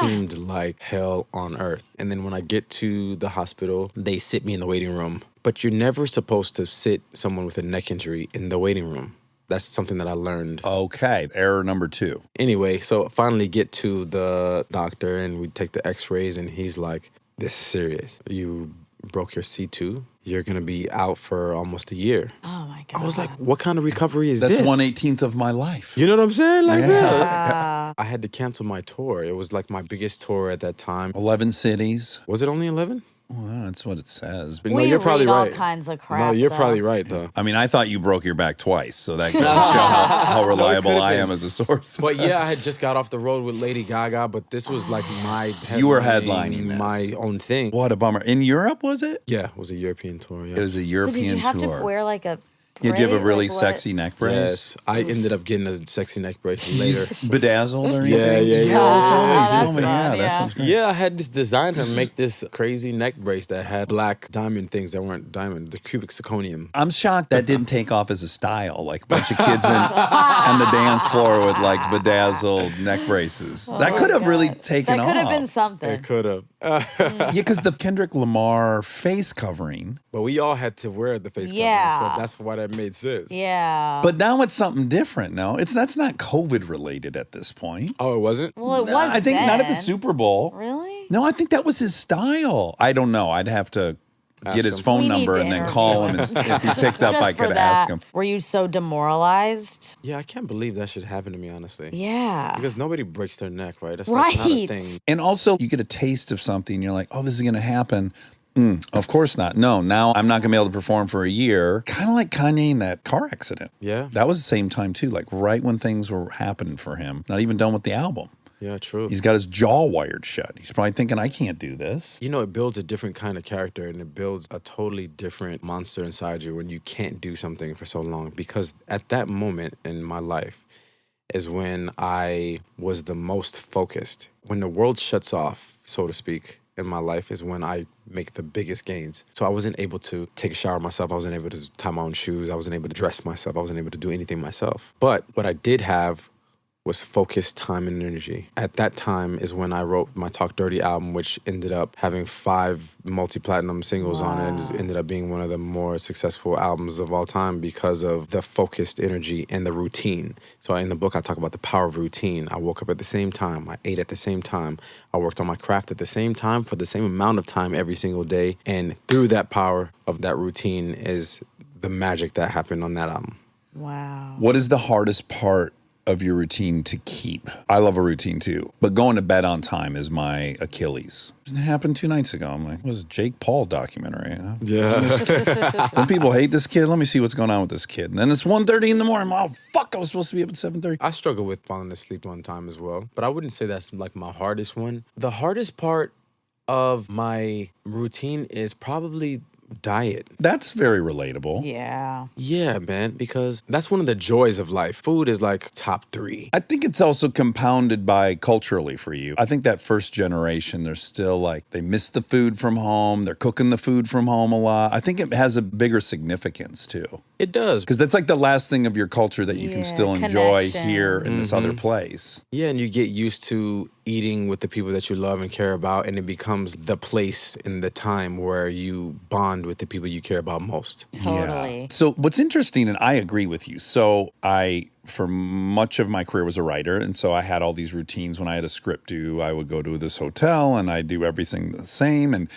seemed like hell on earth. And then when I get to the hospital, they sit me in the waiting room. But you're never supposed to sit someone with a neck injury in the waiting room. That's something that I learned. Okay. Error number 2. Anyway, so finally get to the doctor and we take the x-rays and he's like, this is serious. You broke your C2. You're going to be out for almost a year. Oh my God. I was like, what kind of recovery is That's this? 1/18 of my life. You know what I'm saying? Like, Yeah. I had to cancel my tour. It was like my biggest tour at that time. 11 cities. Was it only 11? Well, that's what it says. But We no, you're probably read all right. kinds of crap. No, you're though. probably right, though. I mean, I thought you broke your back twice, so that goes to show how reliable could've I been. am as a source. But yeah, I had just got off the road with Lady Gaga, but this was like my You were headlining this. my own thing. What a bummer. In Europe, was it? Yeah, it was a European tour. Yeah. It was a So European did you have tour. to wear like a Yeah, do you have a braid? really Like what? sexy neck brace? Yes, I ended up getting a sexy neck bracelet later. Bedazzled or anything? Yeah. You Yeah, told me. that's Tell me. Yeah, fun, that yeah. sounds great. Yeah, I had this designer make this crazy neck brace that had black diamond things that weren't diamond, the cubic zirconium. I'm shocked that didn't take off as a style, like a bunch of kids on the dance floor with like bedazzled neck braces. that could have really taken That off. could have been something. It could have. Yeah, because the Kendrick Lamar face covering. But we all had to wear the face Yeah. covering, so that's why that made sense. Yeah. But now it's something different. No, that's not COVID related at this point. Oh, it wasn't? well, it was. I think not at the then. Super Bowl. Really? No, I think that was his style. I don't know. I'd have to Ask get his him. phone We need number to and then interview call him. him. And if he picked up, Just I for could that, ask him. Were you so demoralized? Yeah, I can't believe that should happen to me, honestly. Yeah. Because nobody breaks their neck, right? That's like not a Right. thing. And also, you get a taste of something. You're like, oh, this is going to happen. Of course not. No, now I'm not going to be able to perform for a year. Kind of like Kanye in that car accident. Yeah. That was the same time, too. Like right when things were happening for him. Not even done with the album. Yeah, true. He's got his jaw wired shut. He's probably thinking, I can't do this. You know, it builds a different kind of character and it builds a totally different monster inside you when you can't do something for so long. Because at that moment in my life is when I was the most focused. When the world shuts off, so to speak, in my life is when I make the biggest gains. So I wasn't able to take a shower myself. I wasn't able to tie my own shoes. I wasn't able to dress myself. I wasn't able to do anything myself. But what I did have was focused time and energy. At that time is when I wrote my Talk Dirty album, which ended up having 5 multi-platinum singles on it and ended up being one of the more successful albums of all time because of the focused energy and the routine. So in the book, I talk about the power of routine. I woke up at the same time. I ate at the same time. I worked on my craft at the same time for the same amount of time every single day. And through that power of that routine is the magic that happened on that album. Wow. What is the hardest part of your routine to keep? I love a routine too, but going to bed on time is my Achilles. It happened 2 nights ago. I'm like, what was it, Jake Paul documentary? Huh? Yeah. When people hate this kid, let me see what's going on with this kid. And then it's 1:30 in the morning. Oh, fuck, I was supposed to be up at 7:30. I struggle with falling asleep on time as well, but I wouldn't say that's like my hardest one. The hardest part of my routine is probably diet. That's very relatable. Yeah. Yeah, man, because that's one of the joys of life. Food is like top 3. I think it's also compounded by culturally for you. I think that first generation, they're still like, they miss the food from home. They're cooking the food from home a lot. I think it has a bigger significance too. It does. Because that's like the last thing of your culture that you can Yeah, still enjoy connection. here in this other place. Yeah, and you get used to eating with the people that you love and care about, and it becomes the place and the time where you bond with the people you care about most. Totally. Yeah. So what's interesting, and I agree with you. So I, for much of my career, was a writer. And so I had all these routines. When I had a script due, I would go to this hotel and I do everything the same. And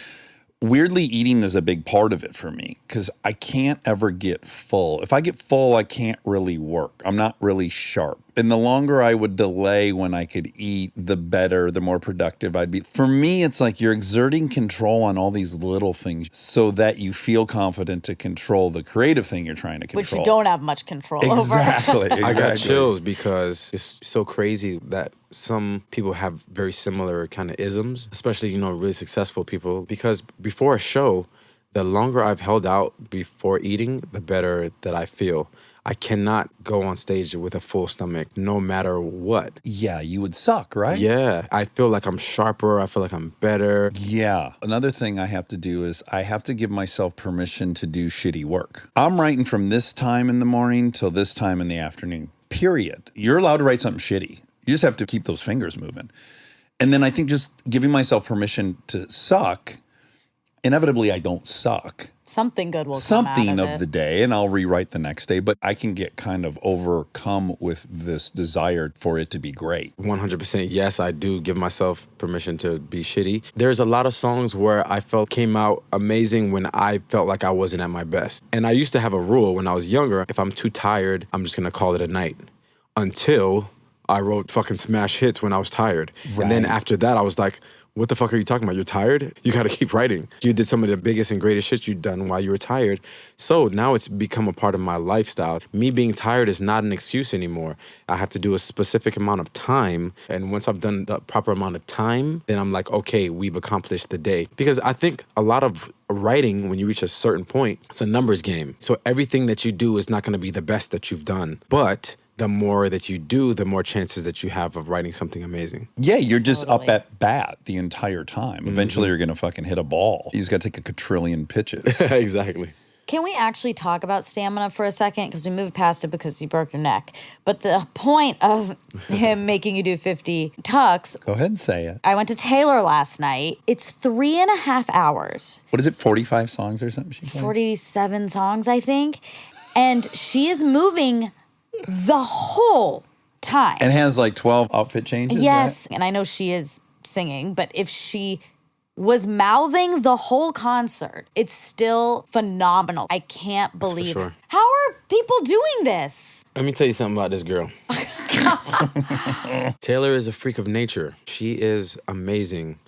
weirdly, eating is a big part of it for me because I can't ever get full. If I get full, I can't really work. I'm not really sharp. And the longer I would delay when I could eat, the better, the more productive I'd be. For me, it's like you're exerting control on all these little things so that you feel confident to control the creative thing you're trying to control. Which you don't have much control over. Exactly. I got chills because it's so crazy that some people have very similar kind of isms, especially, really successful people. Because before a show, the longer I've held out before eating, the better that I feel. I cannot go on stage with a full stomach no matter what. Yeah, you would suck, right? Yeah, I feel like I'm sharper. I feel like I'm better. Yeah. Another thing I have to do is I have to give myself permission to do shitty work. I'm writing from this time in the morning till this time in the afternoon, period. You're allowed to write something shitty. You just have to keep those fingers moving. And then I think just giving myself permission to suck, inevitably I don't suck. Something good will come Something out of it. the day, and I'll rewrite the next day. But I can get kind of overcome with this desire for it to be great. 100% yes, I do give myself permission to be shitty. There's a lot of songs where I felt came out amazing when I felt like I wasn't at my best. And I used to have a rule when I was younger, if I'm too tired, I'm just gonna call it a night. Until I wrote fucking smash hits when I was tired. And then Right. after that, I was like, what the fuck are you talking about? You're tired? You gotta keep writing. You did some of the biggest and greatest shit you've done while you were tired. So now it's become a part of my lifestyle. Me being tired is not an excuse anymore. I have to do a specific amount of time. And once I've done the proper amount of time, then I'm like, okay, we've accomplished the day. Because I think a lot of writing, when you reach a certain point, it's a numbers game. So everything that you do is not gonna be the best that you've done. But the more that you do, the more chances that you have of writing something amazing. Yeah, you're just Totally. up at bat the entire time. Eventually, you're going to fucking hit a ball. You just got to take a quadrillion pitches. Exactly. Can we actually talk about stamina for a second? Because we moved past it because you broke your neck. But the point of him making you do 50 tucks, Go ahead and say it. I went to Taylor last night. It's 3.5 hours, What is it, 45 songs or something she played? 47 songs, I think. And she is moving the whole time. And has like 12 outfit changes? Yes, and I know she is singing, but if she was mouthing the whole concert, it's still phenomenal. I can't believe sure. it. How are people doing this? Let me tell you something about this girl. Taylor is a freak of nature. She is amazing.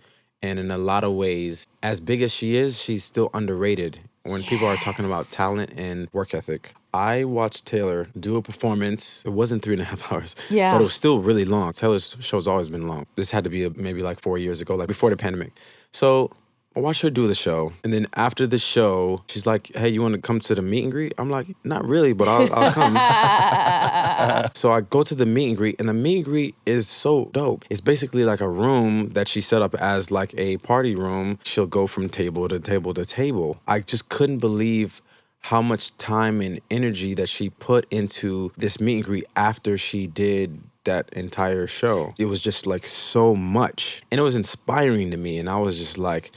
And in a lot of ways, as big as she is, she's still underrated when people are talking about talent and work ethic. I watched Taylor do a performance. It wasn't 3.5 hours, Yeah. but it was still really long. Taylor's show's always been long. This had to be maybe like 4 years ago, like before the pandemic. So I watched her do the show. And then after the show, she's like, hey, you want to come to the meet and greet? I'm like, not really, but I'll come. So I go to the meet and greet, and the meet and greet is so dope. It's basically like a room that she set up as like a party room. She'll go from table to table to table. I just couldn't believe how much time and energy that she put into this meet and greet after she did that entire show. It was just like so much. And it was inspiring to me. And I was just like,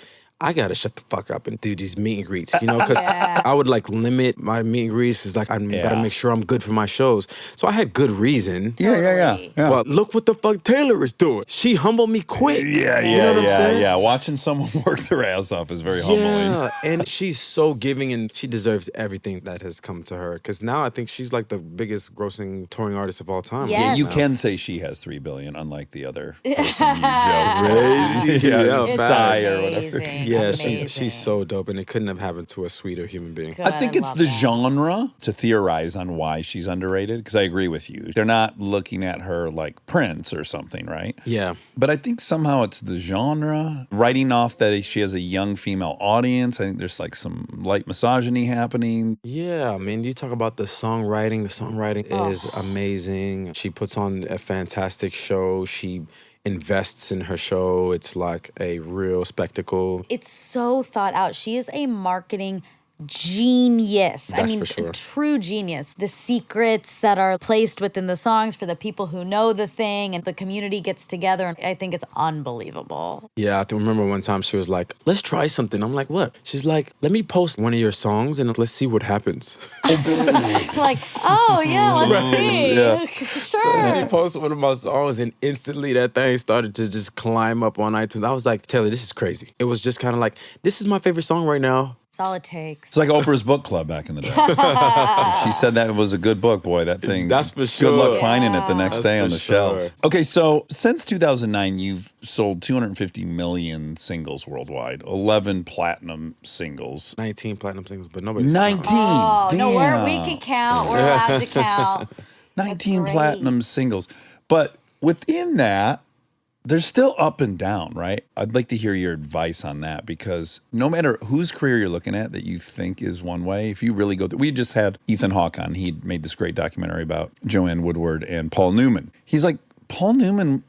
I gotta shut the fuck up and do these meet and greets, you know, because I would like limit my meet and greets. It's like I gotta make sure I'm good for my shows. So I had good reason. Totally. But look what the fuck Taylor is doing. She humbled me quick. You know what I'm saying? Yeah. Watching someone work their ass off is very humbling. Yeah, and she's so giving, and she deserves everything that has come to her. Because now I think she's like the biggest grossing touring artist of all time. Yes. Yeah, you Now. can say she has $3 billion, unlike the other person you joked. Crazy. Yeah, It's Psy or whatever. amazing. Yeah, amazing. she's so dope, and it couldn't have happened to a sweeter human being. Good, I think it's love the that. genre to theorize on why she's underrated, because I agree with you. They're not looking at her like Prince or something, right? Yeah. But I think somehow it's the genre. Writing off that she has a young female audience, I think there's like some light misogyny happening. Yeah, I mean, you talk about the songwriting. The songwriting is amazing. She puts on a fantastic show. She invests in her show. It's like a real spectacle. It's so thought out. She is a marketing genius. I That's mean, for sure. a true genius. The secrets that are placed within the songs for the people who know the thing and the community gets together. And I think it's unbelievable. Yeah, I remember one time she was like, let's try something. I'm like, what? She's like, let me post one of your songs and let's see what happens. Like, oh, yeah, let's see. Yeah. Sure. She posted one of my songs and instantly that thing started to just climb up on iTunes. I was like, Taylor, this is crazy. It was just kind of like, this is my favorite song right now. That's all it takes. It's like Oprah's book club back in the day. If she said that it was a good book, boy, that thing. That's for Good sure. luck finding it the next That's day for on the sure. shelves. Okay, so since 2009, you've sold 250 million singles worldwide, 11 platinum singles. 19 platinum singles, but nobody's 19. Oh, Damn. no, we can count. We're allowed to count. 19 great. platinum singles. But within that, there's still up and down, right? I'd like to hear your advice on that, because no matter whose career you're looking at that you think is one way, if you really go through, we just had Ethan Hawke on. He made this great documentary about Joanne Woodward and Paul Newman. He's like, Paul Newman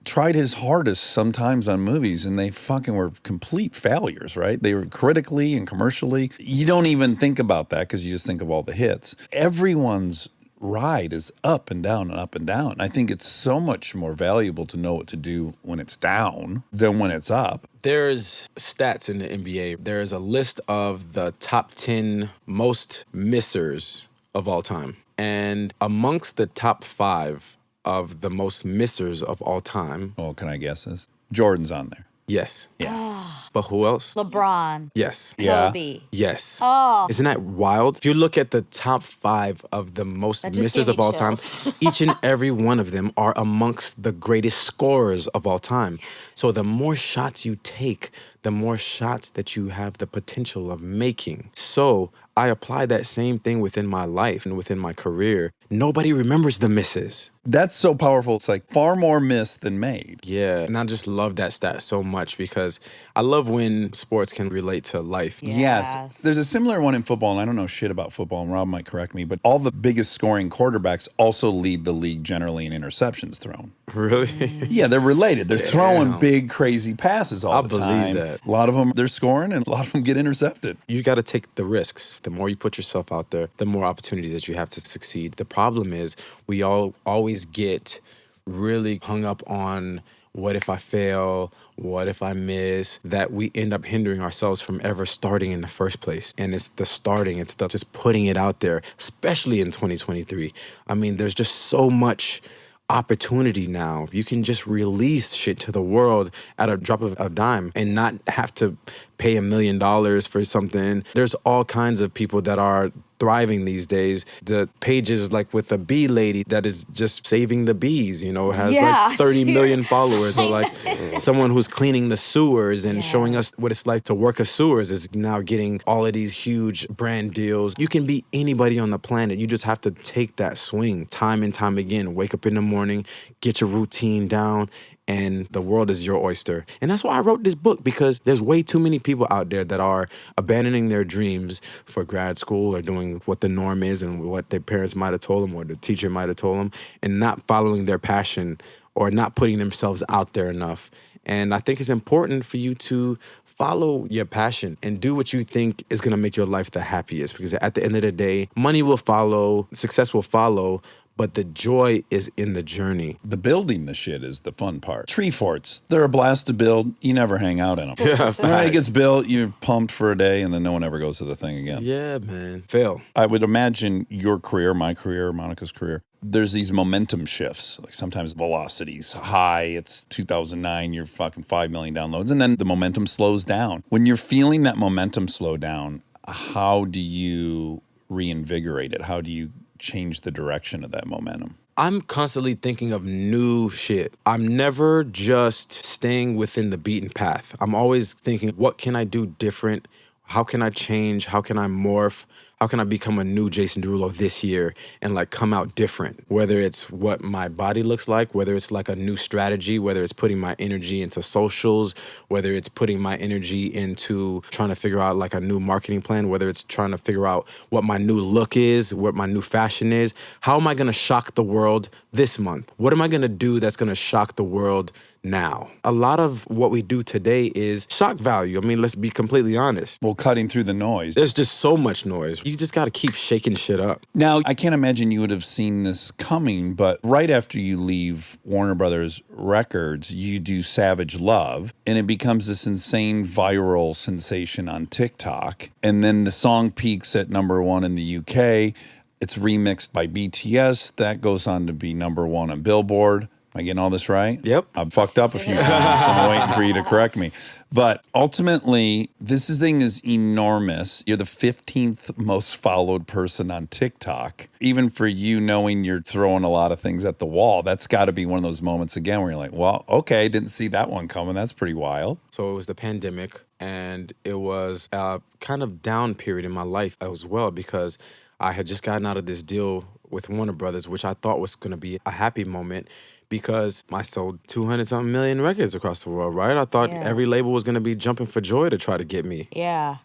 tried his hardest sometimes on movies and they fucking were complete failures, right? They were critically and commercially. You don't even think about that because you just think of all the hits. Everyone's ride is up and down and up and down. I think it's so much more valuable to know what to do when it's down than when it's up. There's stats in the NBA. There's a list of the top 10 most missers of all time. And amongst the top 5 of the most missers of all time, Oh, can I guess this? Jordan's on there. yes. Yeah. But who else? LeBron. Yes. Yeah. Kobe. Yes. Oh. Isn't that wild? If you look at the top 5 of the most That just missers gave of me all time, chills. each and every one of them are amongst the greatest scorers of all time. So the more shots you take, the more shots that you have the potential of making. So I apply that same thing within my life and within my career. Nobody remembers the misses. That's so powerful. It's like far more missed than made. Yeah, and I just love that stat so much because I love when sports can relate to life. Yes. Yes. There's a similar one in football, and I don't know shit about football, and Rob might correct me, but all the biggest scoring quarterbacks also lead the league generally in interceptions thrown. Really? Yeah, they're related. They're throwing Damn. big, crazy passes all I the believe time. that. A lot of them, they're scoring, and a lot of them get intercepted. You got to take the risks. The more you put yourself out there, the more opportunities that you have to succeed. The problem is we all always get really hung up on what if I fail, what if I miss, that we end up hindering ourselves from ever starting in the first place. And it's the starting, it's the just putting it out there, especially in 2023. I mean, there's just so much opportunity now. You can just release shit to the world at a drop of a dime and not have to pay $1 million for something. There's all kinds of people that are thriving these days. The pages like with the bee lady that is just saving the bees, you know, has Yeah, like 30 million seriously. followers, or like someone who's cleaning the sewers and showing us what it's like to work a sewers is now getting all of these huge brand deals. You can be anybody on the planet. You just have to take that swing time and time again. Wake up in the morning, get your routine down, and the world is your oyster. And that's why I wrote this book, because there's way too many people out there that are abandoning their dreams for grad school or doing what the norm is and what their parents might have told them or the teacher might have told them, and not following their passion or not putting themselves out there enough. And I think it's important for you to follow your passion and do what you think is going to make your life the happiest, because at the end of the day, money will follow, success will follow, but the joy is in the journey. The building the shit is the fun part. Tree forts, they're a blast to build. You never hang out in them. It gets built, you're pumped for a day, and then no one ever goes to the thing again. Yeah, man. Fail. I would imagine your career, my career, Monica's career, there's these momentum shifts. Like sometimes velocity's high. It's 2009, you're fucking 5 million downloads. And then the momentum slows down. When you're feeling that momentum slow down, how do you reinvigorate it? How do you change the direction of that momentum? I'm constantly thinking of new shit. I'm never just staying within the beaten path. I'm always thinking, what can I do different? How can I change? How can I morph? How can I become a new Jason Derulo this year and like come out different? Whether it's what my body looks like, whether it's like a new strategy, whether it's putting my energy into socials, whether it's putting my energy into trying to figure out like a new marketing plan, whether it's trying to figure out what my new look is, what my new fashion is. How am I going to shock the world this month? What am I going to do that's going to shock the world now? A lot of what we do today is shock value. I mean, let's be completely honest. Well, cutting through the noise. There's just so much noise. You just got to keep shaking shit up. Now, I can't imagine you would have seen this coming, but right after you leave Warner Brothers Records, you do Savage Love, and it becomes this insane viral sensation on TikTok. And then the song peaks at #1 in the UK. It's remixed by BTS. That goes on to be #1 on Billboard. Am I getting all this right? Yep. I've fucked up a few times, so I'm waiting for you to correct me. But ultimately, this thing is enormous. You're the 15th most followed person on TikTok. Even for you knowing you're throwing a lot of things at the wall, that's got to be one of those moments again where you're like, well, okay, didn't see that one coming. That's pretty wild. So it was the pandemic, and it was a kind of down period in my life as well because I had just gotten out of this deal with Warner Brothers, which I thought was going to be a happy moment because I sold 200-something million records across the world, right? I thought every label was going to be jumping for joy to try to get me. Yeah.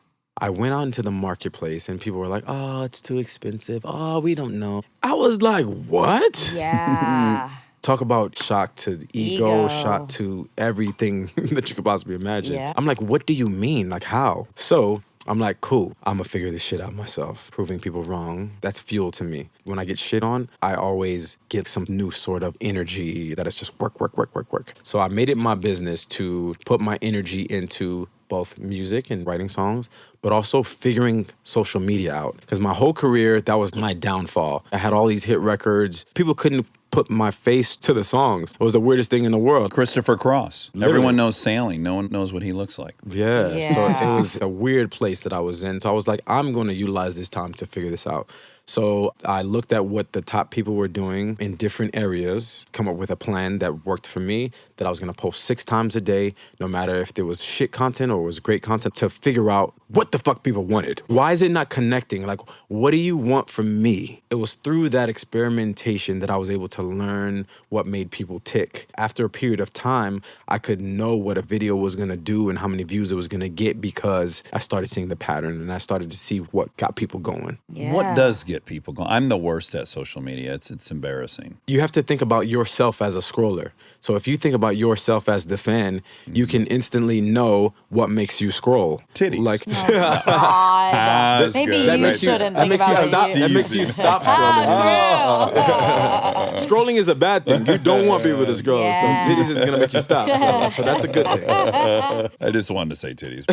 I went out into the marketplace and people were like, oh, it's too expensive. Oh, we don't know. I was like, what? Yeah. Talk about shock to ego, shock to everything that you could possibly imagine. Yeah. I'm like, what do you mean? Like, how? So I'm like, cool, I'm gonna figure this shit out myself. Proving people wrong, that's fuel to me. When I get shit on, I always get some new sort of energy that is just work. So I made it my business to put my energy into both music and writing songs, but also figuring social media out. Because my whole career, that was my downfall. I had all these hit records. People couldn't put my face to the songs. It was the weirdest thing in the world. Christopher Cross. Literally. Everyone knows Sailing. No one knows what he looks like. Yeah. So Yeah. it was a weird place that I was in. So I was like, I'm going to utilize this time to figure this out. So I looked at what the top people were doing in different areas, come up with a plan that worked for me, that I was going to post 6 times a day, no matter if there was shit content or it was great content, to figure out what the fuck people wanted. Why is it not connecting? Like, what do you want from me? It was through that experimentation that I was able to learn what made people tick. After a period of time, I could know what a video was going to do and how many views it was going to get because I started seeing the pattern and I started to see what got people going. Yeah. What does get people going? I'm the worst at social media. It's embarrassing. You have to think about yourself as a scroller. So if you think about yourself as the fan, you can instantly know what makes you scroll. Titties. Like, God. That's Maybe good. you shouldn't think about it. that makes you stop scrolling. How Scrolling is a bad thing. You don't want people to scroll. Yeah. So titties is going to make you stop scrolling. So that's a good thing. I just wanted to say titties.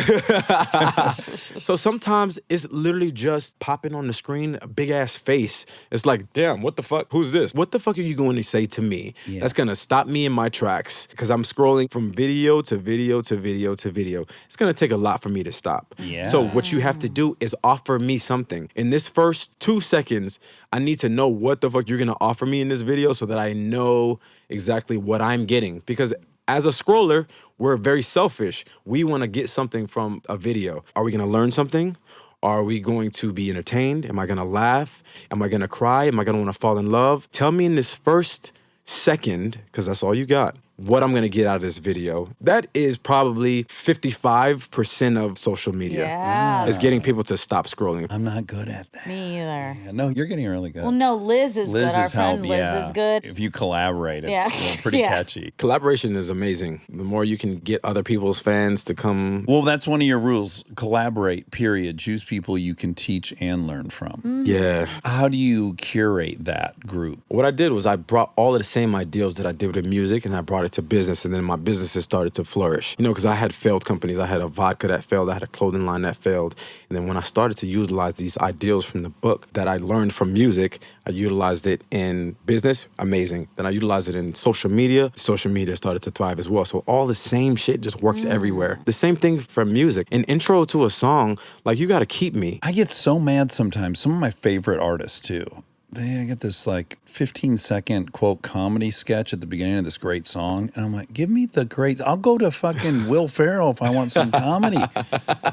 So sometimes it's literally just popping on the screen, a big ass face. It's like, damn, what the fuck? Who's this? What the fuck are you going to say to me? Yeah. That's going to stop me in my tracks because I'm scrolling from video to video to video to video. It's going to take a lot for me to stop. Yeah. So what you have to do is offer me something. In this first 2 seconds, I need to know what the fuck you're going to offer me in this video so that I know exactly what I'm getting. Because as a scroller, we're very selfish. We want to get something from a video. Are we going to learn something? Are we going to be entertained? Am I going to laugh? Am I going to cry? Am I going to want to fall in love? Tell me in this first second, because that's all you got, what I'm gonna get out of this video. That is probably 55% of social media. Yeah. Is getting people to stop scrolling. I'm not good at that. Me either. Yeah, no, you're getting really good. Well, no, Liz is good. Our friend Liz yeah. is good. If you collaborate, it's Yeah. pretty Yeah. catchy. Collaboration is amazing. The more you can get other people's fans to come. Well, that's one of your rules. Collaborate, period. Choose people you can teach and learn from. Yeah. How do you curate that group? What I did was I brought all of the same ideals that I did with music and I brought it to business, and then my businesses started to flourish. You know, because I had failed companies. I had a vodka that failed. I had a clothing line that failed. And then when I started to utilize these ideals from the book that I learned from music, I utilized it in business. Amazing. Then I utilized it in social media. Social media started to thrive as well. So all the same shit just works everywhere. The same thing for music. An intro to a song, like You Gotta Keep Me. I get so mad sometimes. Some of my favorite artists, too. They get this like 15-second quote comedy sketch at the beginning of this great song. And I'm like, give me the great, I'll go to fucking Will Ferrell if I want some comedy.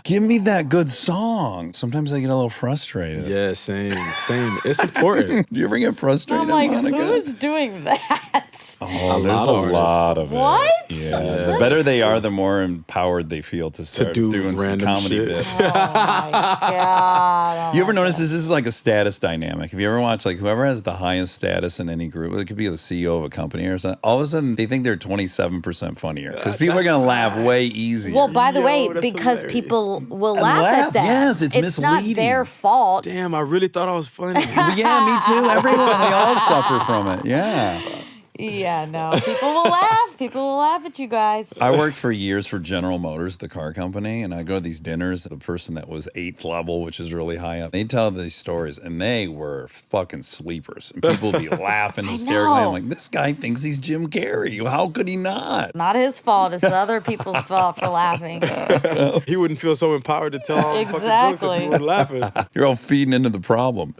Give me that good song. Sometimes I get a little frustrated. Yeah, same. It's important. Do you ever get frustrated, I'm like, Monica? who's doing that? Oh, A there's lot a of artists. lot of it. What? Yeah, the That's better they are, the more empowered they feel to start do doing some random comedy shit. bits. Oh my God. You ever notice this is like a status dynamic? Have you ever watched like whoever has the highest status in any group, it could be the CEO of a company or something, all of a sudden they think they're 27% funnier because people are going to laugh way easier. Well, by the way, that's because hilarious. people will And laugh laugh, at that. yes, it's not misleading. their fault. Damn, I really thought I was funny. Yeah, me too. Everyone, we all suffer from it. Yeah. Yeah, no. People will laugh. People will laugh at you guys. I worked for years for General Motors, the car company, and I go to these dinners. The person that was 8th level, which is really high up, they tell these stories, and they were fucking sleepers. And people would be laughing hysterically. I'm know. like, this guy thinks he's Jim Carrey. How could he not? Not his fault. It's other people's fault for laughing. He wouldn't feel so empowered to tell all the fucking jokes if Exactly. he was laughing. You're all feeding into the problem.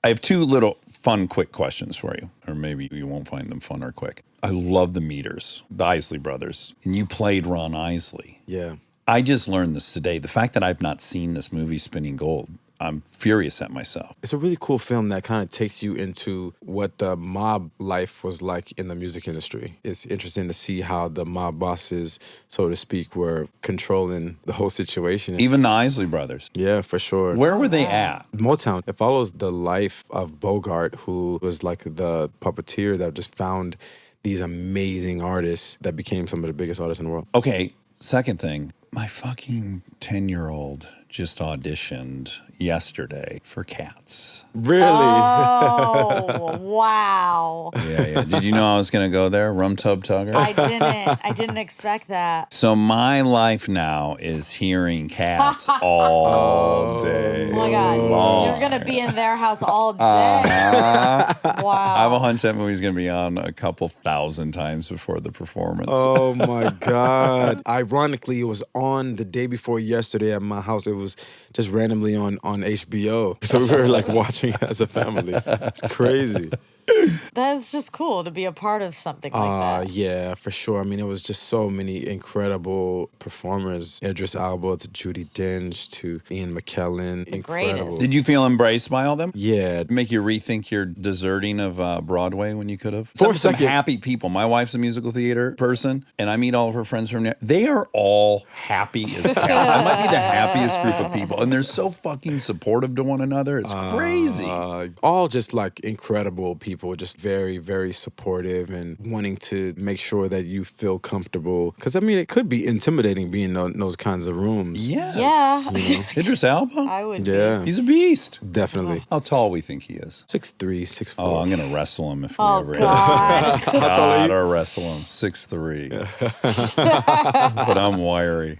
I have two little fun, quick questions for you, or maybe you won't find them fun or quick. I love the Meters, the Isley brothers, and you played Ron Isley. Yeah. I just learned this today. The fact that I've not seen this movie, Spinning Gold, I'm furious at myself. It's a really cool film that kind of takes you into what the mob life was like in the music industry. It's interesting to see how the mob bosses, so to speak, were controlling the whole situation. Even the Isley brothers. Yeah, for sure. Where were they at? Motown, it follows the life of Bogart, who was like the puppeteer that just found these amazing artists that became some of the biggest artists in the world. Okay, second thing, my fucking 10-year-old just auditioned yesterday for Cats. Really? Oh, wow. Yeah. Did you know I was going to go there? Rum Tub Tugger? I didn't expect that. So my life now is hearing Cats all day. Oh my God. long. You're going to be in their house all day. Uh-huh. Wow. I have a hunch that movie's going to be on a couple thousand times before the performance. Oh my God. Ironically, it was on the day before yesterday at my house. It was just randomly on HBO. So we were like watching it as a family. It's crazy. That's just cool to be a part of something like that. Yeah, for sure. I mean, it was just so many incredible performers. Idris Elba to Judi Dench to Ian McKellen. The Incredible. greatest. Did you feel embraced by all them? Yeah. Make you rethink your deserting of Broadway when you could have? For a Some second. happy people. My wife's a musical theater person, and I meet all of her friends from there. They are all happy as hell. I might be the happiest group of people, and they're so fucking supportive to one another. It's crazy. All just like incredible people, just very, very supportive and wanting to make sure that you feel comfortable. Because, I mean, it could be intimidating being in those kinds of rooms. Yes. Yeah. Idris Elba? I would Yeah. He's a beast. Definitely. How tall we think he is? 6'3", 6'4". Oh, I'm going to wrestle him if we Oh, ever God. Gotta wrestle him. 6'3". But I'm wiry.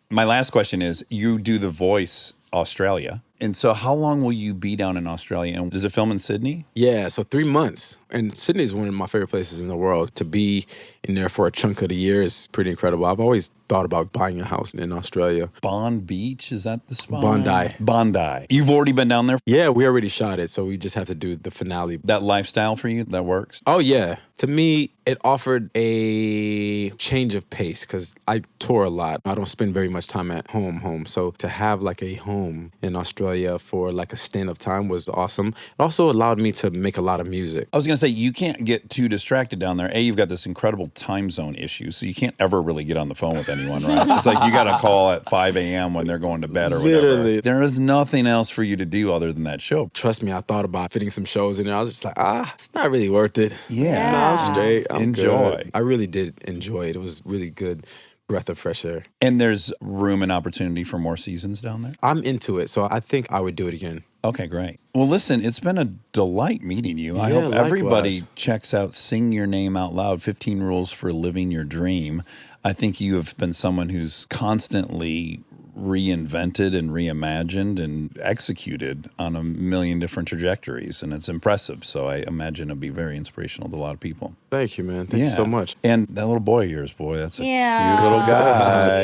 My last question is, you do The Voice Australia. And so how long will you be down in Australia? And does it film in Sydney? Yeah, so 3 months. And Sydney is one of my favorite places in the world. To be in there for a chunk of the year is pretty incredible. I've always thought about buying a house in Australia. Bond Beach, is that the spot? Bondi. Bondi. You've already been down there? Yeah, we already shot it, so we just have to do the finale. That lifestyle for you, that works? Oh, yeah. To me, it offered a change of pace because I tour a lot. I don't spend very much time at home. So to have like a home in Australia Australia for like a stint of time was awesome. It also allowed me to make a lot of music. I was going to say, you can't get too distracted down there. You've got this incredible time zone issue, so you can't ever really get on the phone with anyone, right? It's like you got to call at 5 a.m. when they're going to bed or whatever. Literally. There is nothing else for you to do other than that show. Trust me, I thought about fitting some shows in there. I was just like, it's not really worth it. Yeah. No, I'm straight. I'm Enjoy. good. I really did enjoy it. It was really good breath of fresh air. And there's room and opportunity for more seasons down there? I'm into it, so I think I would do it again. Okay, great. Well, listen, it's been a delight meeting you. I Yeah, hope everybody likewise. checks out Sing Your Name Out Loud, 15 Rules for Living Your Dream. I think you have been someone who's constantly reinvented and reimagined and executed on a million different trajectories, and it's impressive. So I imagine it'll be very inspirational to a lot of people. Thank you, man. Thank you so much. And that little boy of yours, boy, that's a Yeah. cute little guy.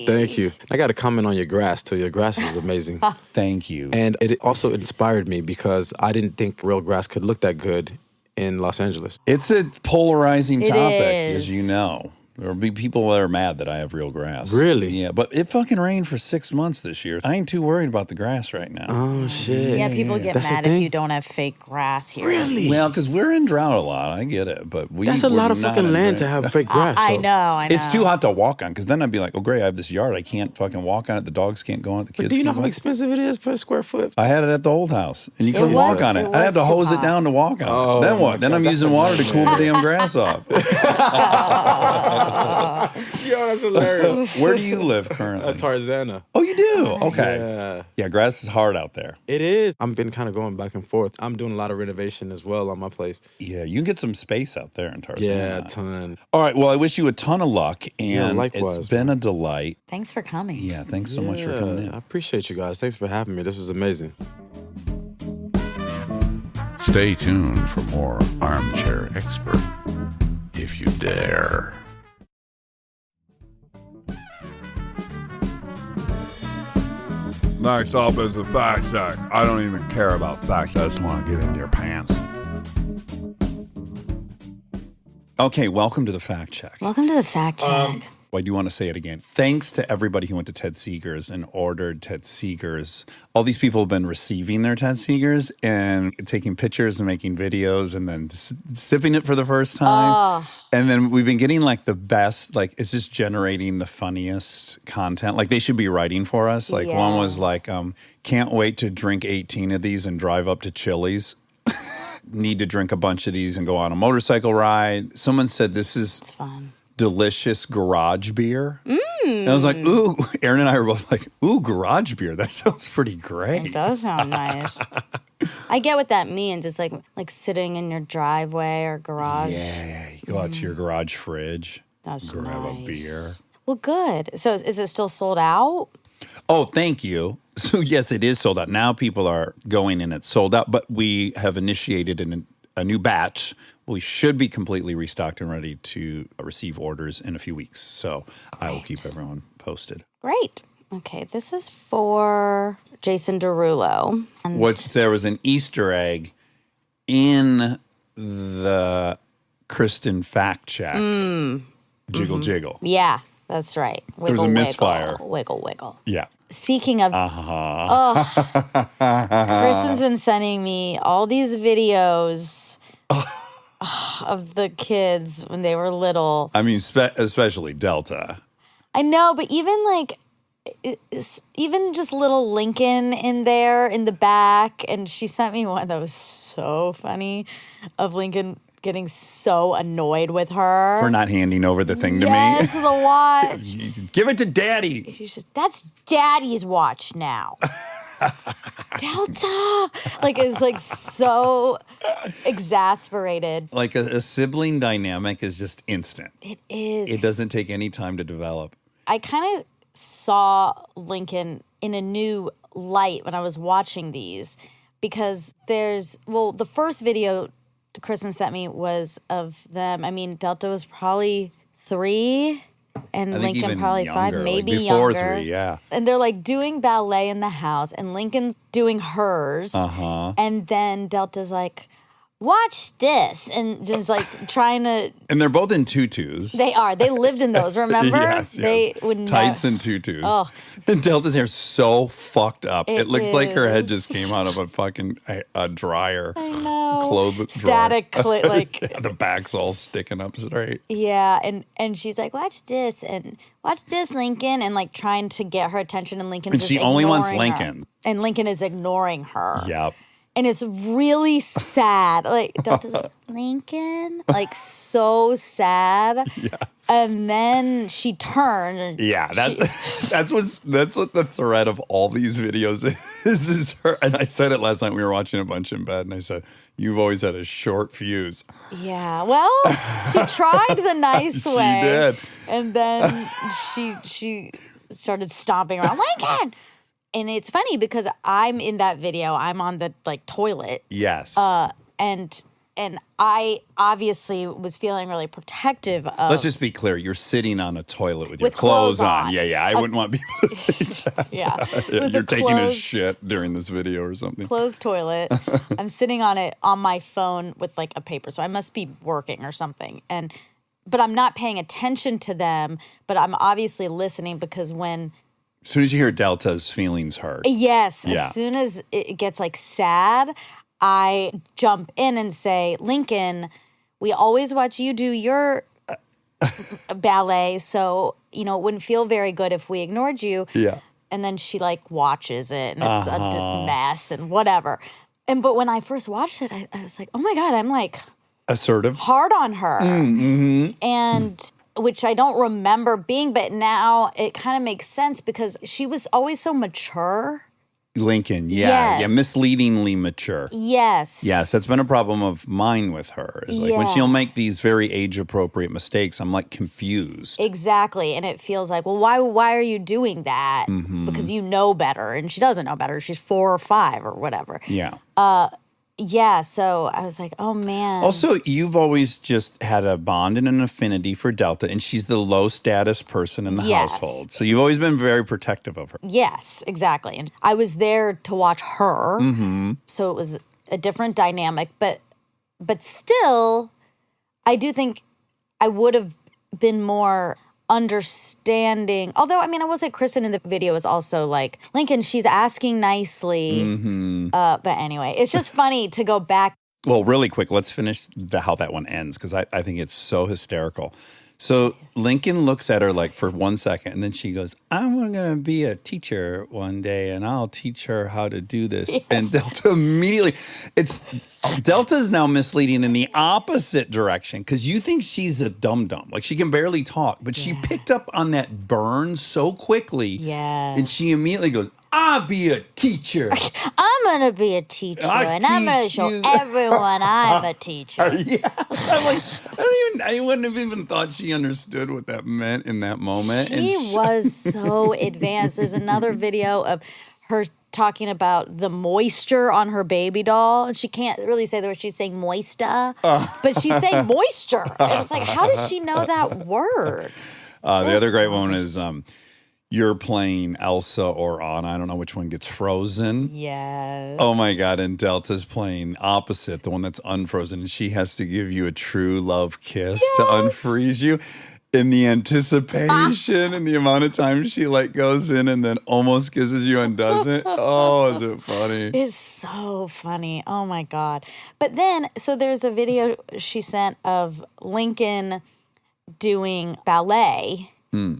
Thank you. I got to comment on your grass, too. Your grass is amazing. Thank you. And it also inspired me because I didn't think real grass could look that good in Los Angeles. It's a polarizing It topic, is. as you know. There'll be people that are mad that I have real grass. Really? Yeah, but it fucking rained for 6 months this year. I ain't too worried about the grass right now. Oh, shit. Yeah, people get That's the mad if thing? you don't have fake grass here. Really? Well, because we're in drought a lot. I get it, but That's a we're lot of not fucking in land to drought. have fake grass. I though. know. It's too hot to walk on, because then I'd be like, oh, great, I have this yard. I can't fucking walk on it. The dogs can't go on it. The But kids do you know can't how walk. expensive it is per square foot? I had it at the old house, and you It couldn't was- walk on it. it I'd have was to too hose it hot. down to walk on Oh, it. Then what? my Then God, I'm that's using a water to cool the nightmare. damn grass off. Yo, that's hilarious. Where do you live currently? Tarzana. Oh, you do? Okay. Yeah. Yeah, grass is hard out there. It is. I've been kind of going back and forth. I'm doing a lot of renovation as well on my place. Yeah, you can get some space out there in Tarzana. Yeah, a ton. All right. Well, I wish you a ton of luck, and likewise, it's been a delight. Thanks for coming. Yeah, thanks so much for coming in. I appreciate you guys. Thanks for having me. This was amazing. Stay tuned for more Armchair Expert, if you dare. Next up is the fact check. I don't even care about facts. I just want to get into your pants. Okay, welcome to the fact check. Welcome to the fact check. I do want to say it again. Thanks to everybody who went to Ted Seeger's and ordered Ted Seeger's. All these people have been receiving their Ted Seeger's and taking pictures and making videos and then sipping it for the first time. And then we've been getting like the best, like it's just generating the funniest content. Like they should be writing for us. Like one was like, can't wait to drink 18 of these and drive up to Chili's. Need to drink a bunch of these and go on a motorcycle ride. Someone said this is It's fun. delicious garage beer. And I was like, ooh, Aaron and I were both like, ooh, garage beer. That sounds pretty great. It does sound nice. I get what that means. It's like sitting in your driveway or garage. Yeah, you go out to your garage fridge, That's grab a nice. beer. Well, good. So is it still sold out? Oh, thank you. So yes, it is sold out. Now people are going and it's sold out, but we have initiated a new batch. We should be completely restocked and ready to receive orders in a few weeks. So I will keep everyone posted. Great. Okay, this is for Jason Derulo. And There was an Easter egg in the Kristen fact check. Jiggle, jiggle. yeah, that's right. Wiggle, was a wiggle, misfire. Wiggle, wiggle. Yeah. Speaking of, Kristen's been sending me all these videos of the kids when they were little. I mean, especially Delta. I know, but even just little Lincoln in there in the back, and she sent me one that was so funny of Lincoln getting so annoyed with her For not handing over the thing to yes, me. the watch. Give it to Daddy. She said, "That's Daddy's watch now." Delta, is like so exasperated. Like a sibling dynamic is just instant. It is. It doesn't take any time to develop. I kind of saw Lincoln in a new light when I was watching these because the first video Kristen sent me was of them. I mean, Delta was probably 3 and I think Lincoln even probably younger, 5, like maybe before younger. 3, yeah. And they're doing ballet in the house and Lincoln's doing hers. Uh-huh. And then Delta's like, watch this. And just like trying to. And they're both in tutus. They are. They lived in those, remember? Yes. They would Tights never. and tutus. Oh. And Delta's hair's so fucked up. It looks like her head is. just came out of a fucking a dryer. I know. Clothes Static, dryer. like. The back's all sticking up straight. Yeah, and she's like, watch this, Lincoln, and like trying to get her attention, and Lincoln's And just she only wants ignoring her. Lincoln. And Lincoln is ignoring her. Yep. And it's really sad. Like, Delta's like, Lincoln? Like, so sad. Yes. And then she turned. And Yeah, that's what the thread of all these videos is her. And I said it last night. We were watching a bunch in bed, and I said, "You've always had a short fuse." Yeah, well, she tried the nice She way. did. And then she started stomping around, Lincoln! And it's funny because I'm in that video. I'm on the like toilet. Yes. And I obviously was feeling really protective of. Let's just be clear. You're sitting on a toilet with your With clothes on. Yeah. I wouldn't want people to think that. Yeah. It was You're a taking a closed- shit during this video or something. Closed toilet. I'm sitting on it on my phone with like a paper, so I must be working or something. But I'm not paying attention to them. But I'm obviously listening because when. As soon as you hear Delta's feelings hurt. Yes, Yeah. as soon as it gets like sad, I jump in and say, Lincoln, we always watch you do your ballet, so it wouldn't feel very good if we ignored you. Yeah. And then she like watches it, and it's a mess and whatever. But when I first watched it, I was like, oh my God, I'm like Assertive. hard on her. Mm-hmm. And which I don't remember being, but now it kind of makes sense because she was always so mature. Lincoln, yeah. Yes. Yeah, misleadingly mature. Yes. Yes, that's been a problem of mine with her. Is like when Yeah. she'll make these very age-appropriate mistakes, I'm like confused. Exactly. And it feels like, well, why are you doing that? Mm-hmm. Because you know better. And she doesn't know better. She's 4 or 5 or whatever. Yeah. Yeah. So I was like, oh, man. Also, you've always just had a bond and an affinity for Delta, and she's the low-status person in the Yes. household. So you've always been very protective of her. Yes, exactly. And I was there to watch her. Mm-hmm. So it was a different dynamic. But still, I do think I would have been more understanding. Although, I mean, I will say Kristen in the video is also like, Lincoln, she's asking nicely. Mm-hmm. But anyway, it's just funny to go back. Well, really quick, let's finish how that one ends because I think it's so hysterical. So Lincoln looks at her like for 1 second, and then she goes, I'm going to be a teacher one day, and I'll teach her how to do this. Yes. And Delta immediately, Delta's now misleading in the opposite direction because you think she's a dum-dum. Like she can barely talk, but she picked up on that burn so quickly. Yeah. And she immediately goes, I'll be a teacher. I'm going to be a teacher, and I'm going to teach show you. everyone I'm a teacher. Yeah, I'm like, I wouldn't have even thought she understood what that meant in that moment. She was so advanced. There's another video of her talking about the moisture on her baby doll. And she can't really say the word. She's saying moista, but she's saying moisture. And it's like, how does she know that word? The other great one is you're playing Elsa or Anna. I don't know which one gets frozen. Yes. Oh my God. And Delta's playing opposite, the one that's unfrozen. And she has to give you a true love kiss to unfreeze you. In the anticipation and the amount of time she like goes in and then almost kisses you and doesn't. Oh, is it funny? It's so funny. Oh my God. But then, so there's a video she sent of Lincoln doing ballet.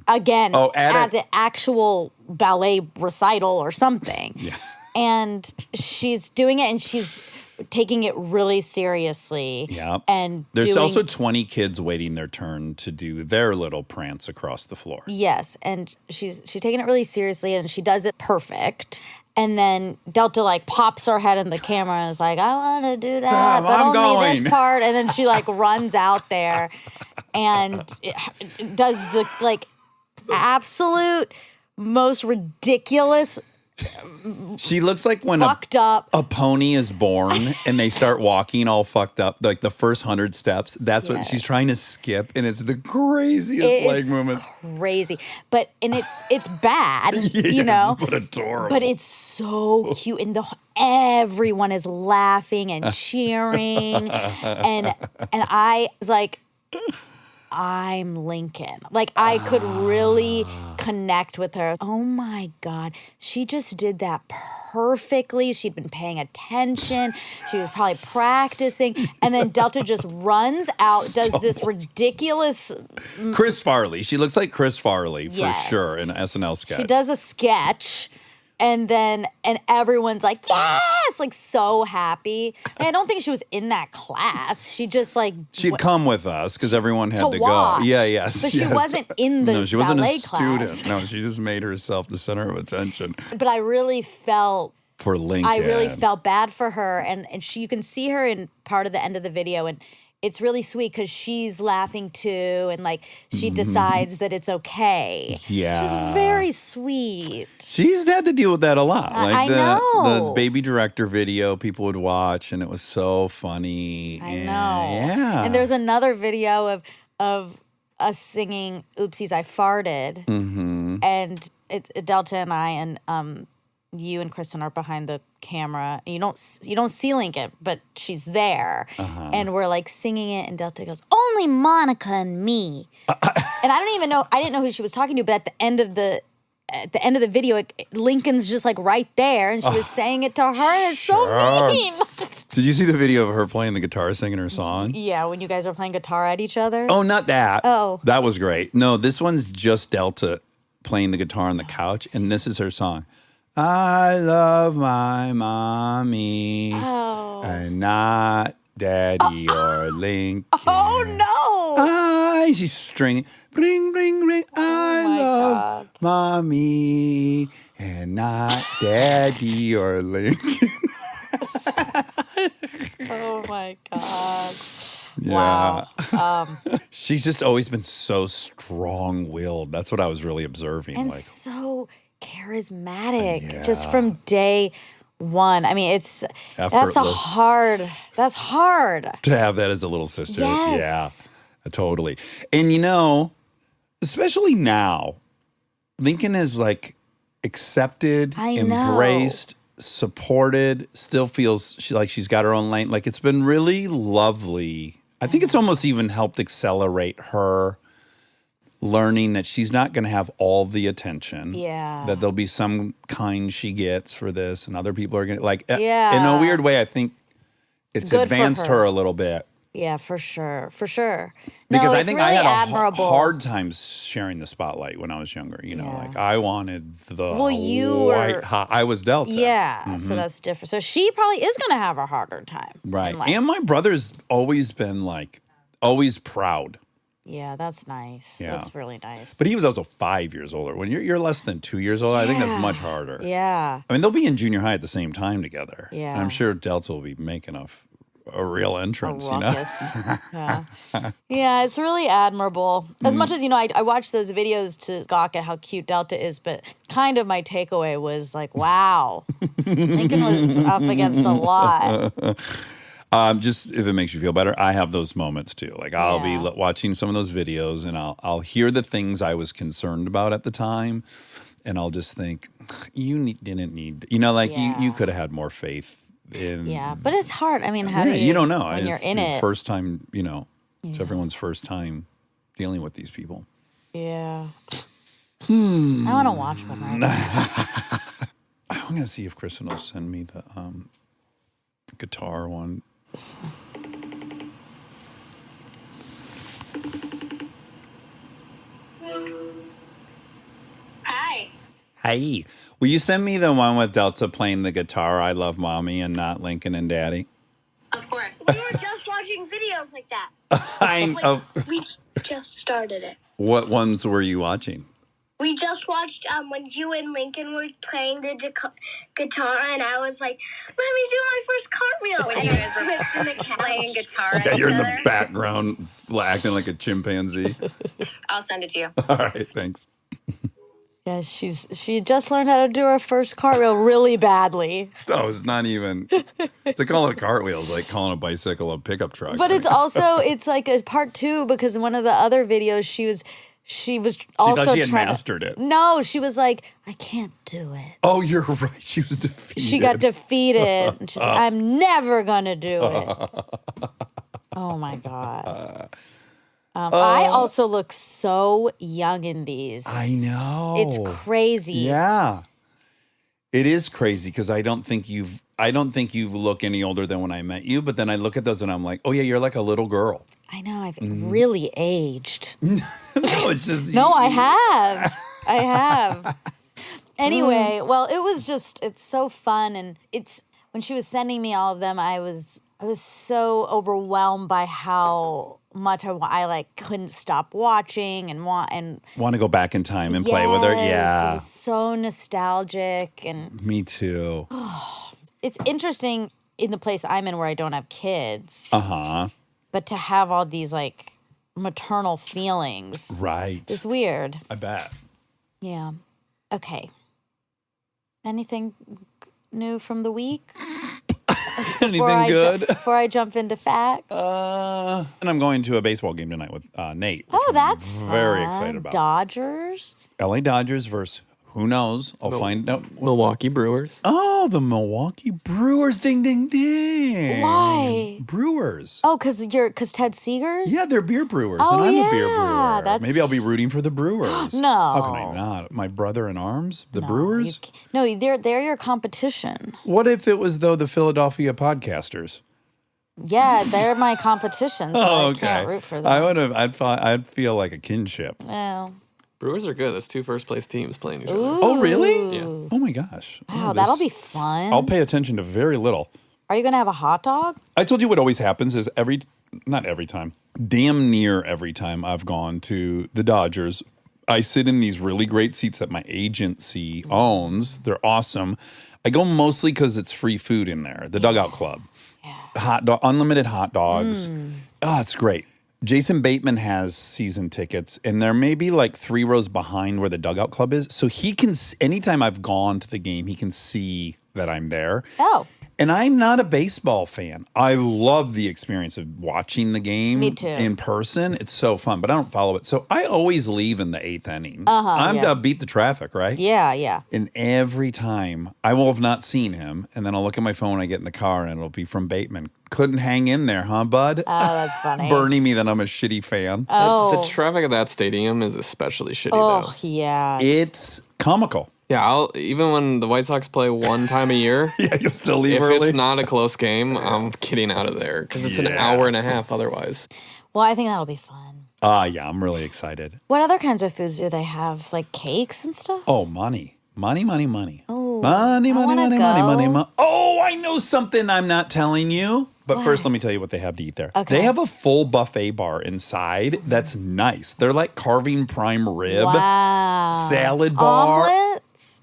Again, at the actual ballet recital or something. Yeah. And she's doing it and she's taking it really seriously. Yeah. And there's also 20 kids waiting their turn to do their little prance across the floor. Yes, and she's taking it really seriously and she does it perfect. And then Delta like pops her head in the camera and is like, I want to do that, but I'm only this going. part. And then she like runs out there and does the like absolute most ridiculous She looks like when fucked up. a pony is born and they start walking all fucked up, like the first 100 steps. That's what she's trying to skip, and it's the craziest leg movements. Crazy, but it's bad, but adorable. But it's so cute, and everyone is laughing and cheering, and I was like, I'm Lincoln. Like, I could really connect with her. Oh my God. She just did that perfectly. She'd been paying attention. She was probably practicing. And then Delta just runs out, does this ridiculous. Chris Farley. She looks like Chris Farley for Yes. sure in an SNL sketch. She does a sketch. And everyone's like, yes, like so happy. And I don't think she was in that class. She just like She'd come with us because everyone had to watch. go. Yeah, yes. But she yes. wasn't in the No, she wasn't a ballet student. class. No, she just made herself the center of attention But I really felt for Lincoln. I really felt bad for her, and you can see her in part of the end of the video, and it's really sweet because she's laughing too, and like she decides that it's okay. Yeah. She's very sweet. She's had to deal with that a lot. Like I the know. baby director video people would watch, and it was so funny. I and, know. Yeah. And there's another video of us singing "Oopsies, I Farted," and it's Delta and I and you and Kristen are behind the camera. You don't see Lincoln, but she's there, and we're like singing it. And Delta goes, "Only Monica and me," and I didn't know who she was talking to. But at the end of the video, Lincoln's just like right there, and she was saying it to her. And it's so mean. Did you see the video of her playing the guitar, singing her song? Yeah, when you guys were playing guitar at each other. Oh, not that. Oh. That was great. No, this one's just Delta playing the guitar on the couch, and this is her song. I love my mommy and not daddy or Lincoln. Oh no! She's stringing. Ring, ring, ring. I love mommy and not daddy or Lincoln. Oh my God. Yeah. Wow. She's just always been so strong-willed. That's what I was really observing. And like, so charismatic Yeah. just from day one. I mean, that's Effortless. hard. to have that as a little sister. Yes. Yeah, totally. And especially now, Lincoln is like accepted, I know. embraced, supported, still feels like she's got her own lane. Like, it's been really lovely. I think it's almost even helped accelerate her learning that she's not going to have all the attention. Yeah. That there'll be some kind she gets for this, and other people are going to, like, in Yeah. a weird way, I think it's good for advanced her. her a little bit. Yeah, for sure. For sure. Because no, I it's think really I had admirable. a hard time sharing the spotlight when I was younger. Like I wanted the you white were- hot. I was Delta. Yeah, so that's different. So she probably is going to have a harder time. in Right. life. And my brother's always been like, always proud. Yeah, that's nice. Yeah. That's really nice. But he was also 5 years older. When you're less than 2 years old, I think that's much harder. Yeah. I mean, they'll be in junior high at the same time together. Yeah. And I'm sure Delta will be making a real entrance, Ruckus. Yeah, it's really admirable. As much as, I watched those videos to gawk at how cute Delta is, but kind of my takeaway was like, wow, Lincoln was up against a lot. Just if it makes you feel better, I have those moments too. Like I'll be watching some of those videos and I'll hear the things I was concerned about at the time, and I'll just think, didn't need, you could have had more faith in. Yeah, but it's hard. I mean, how do you don't know. when you're It's in your it? first time, it's everyone's first time dealing with these people. Yeah. I want to watch one right now. I'm gonna see if Kristen will send me the guitar one. Hi. Hi. Will you send me the one with Delta playing the guitar, I Love Mommy, and not Lincoln and Daddy? Of course. We were just watching videos like that. We just started it. What ones were you watching? We just watched when you and Lincoln were playing the guitar, and I was like, "Let me do my first cartwheel." When you guys were playing guitar, Yeah, you're in the background acting like a chimpanzee. I'll send it to you. All right, thanks. Yeah, she just learned how to do her first cartwheel really badly. Oh, it's not even. To call it a cartwheel is like calling a bicycle a pickup truck. But it's also it's like a part 2 because in one of the other videos she was also thought she had trying mastered it. No, she was like, I can't do it. Oh, you're right. She was defeated. She got defeated. And she's like, I'm never gonna do it. Oh my God. I also look so young in these. I know. It's crazy. Yeah. It is crazy because I don't think you look any older than when I met you, but then I look at those and I'm like, oh yeah, you're like a little girl. I know, I've really aged. No, it's just No, I have. I have. Anyway, well, it's so fun. And when she was sending me all of them, I was so overwhelmed by how much I like couldn't stop watching and want to go back in time and play with her. Yeah. It's so nostalgic. And Me too. it's interesting in the place I'm in where I don't have kids. Uh-huh. But to have all these like maternal feelings. Right. Is weird. I bet. Yeah. Okay. Anything new from the week? Anything good? Before I jump into facts. And I'm going to a baseball game tonight with Nate. Oh, that's very fun. excited about. Dodgers? LA Dodgers versus who knows? I'll find out. Milwaukee Brewers. Oh, the Milwaukee Brewers. Ding, ding, ding. Why? Brewers. Oh, because Ted Seeger's? Yeah, they're beer brewers, Oh, and I'm yeah, a beer brewer. that's- Maybe I'll be rooting for the Brewers. No. How can I not? My brother in arms, the Brewers? They're your competition. What if it was, though, the Philadelphia Podcasters? Yeah, they're my competition, so I can't root for them. I'd feel like a kinship. Well, Brewers are good. That's 2 first-place teams playing each other. Oh, really? Yeah. Oh, my gosh. wow, Oh, that'll this- be fun. I'll pay attention to very little. Are you going to have a hot dog? I told you what always happens is not every time, damn near every time I've gone to the Dodgers, I sit in these really great seats that my agency owns. They're awesome. I go mostly because it's free food in there, the Dugout Club. Unlimited hot dogs. Oh, it's great. Jason Bateman has season tickets, and they're maybe like 3 rows behind where the Dugout Club is. So he can, anytime I've gone to the game, he can see that I'm there. Oh. And I'm not a baseball fan. I love the experience of watching the game Me too. in person. It's so fun, but I don't follow it. So I always leave in the 8th inning. I'm to beat the traffic, right? Yeah, yeah. And every time I will have not seen him, and then I'll look at my phone when I get in the car, and it'll be from Bateman. Couldn't hang in there, huh, bud? Oh, that's funny. Burning me that I'm a shitty fan. Oh, The traffic at that stadium is especially shitty, oh though. yeah. It's comical. Yeah, even when the White Sox play one time a year, Yeah, you'll still leave if early. it's not a close game, I'm getting out of there because it's an Yeah. hour and a half otherwise. Well, I think that'll be fun. Yeah, I'm really excited. What other kinds of foods do they have? Like cakes and stuff? Oh, money. Money, money, money. Oh, Money, I money, wanna money, money, go. money, money. Oh, I know something I'm not telling you. But first, let me tell you what they have to eat there. Okay. They have a full buffet bar inside that's nice. They're like carving prime rib, Wow. salad bar. Omelets?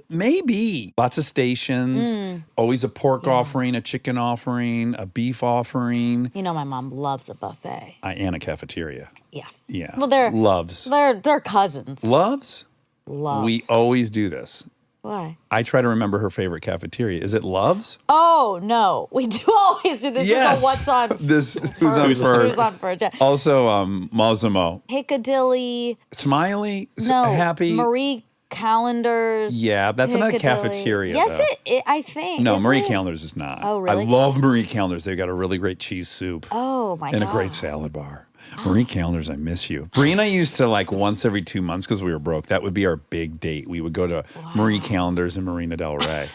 Maybe. Lots of stations. Always a pork offering, a chicken offering, a beef offering, You know, my mom loves a buffet. and a cafeteria. Yeah. Yeah. Well, they're Loves. They're cousins. Loves? Loves. We always do this. Why? I try to remember her favorite cafeteria. Is it Loves? Oh no, we do always do this. Yes. This is a what's on. This who's on first. Who's on first? Yeah. Also, Massimo. Piccadilly. Smiley? No. Happy? Marie Callender's. Yeah, that's not a Piccadilly. cafeteria. Yes, though. it I think. No, Is Marie it? Callender's is not. Oh, really? I love Marie Callender's. They've got a really great cheese soup Oh my and god. a great salad bar. Marie Callender's, I miss you. Bree and I used to like once every 2 months because we were broke. That would be our big date. We would go to Marie Callender's in Marina Del Rey.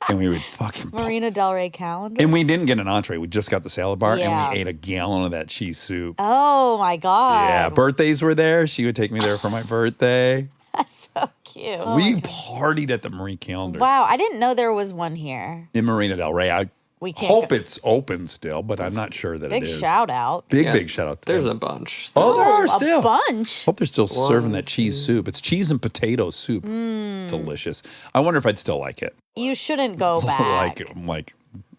And we would fucking Marina Del Rey calendar. And we didn't get an entree. We just got the salad bar Yeah. and we ate a gallon of that cheese soup. Oh my god. Yeah, birthdays were there. She would take me there for my birthday. That's so cute. We partied at the Marie Callender's Wow, I didn't know there was one here. in Marina Del Rey. I We can't hope go- it's open still, but I'm not sure that Big it is. shout out. Big shout out. To There's them. a bunch. Oh, there are a still. bunch. Hope they're still serving that cheese soup. It's cheese and potato soup. Delicious. I wonder if I'd still like it. You shouldn't go back. like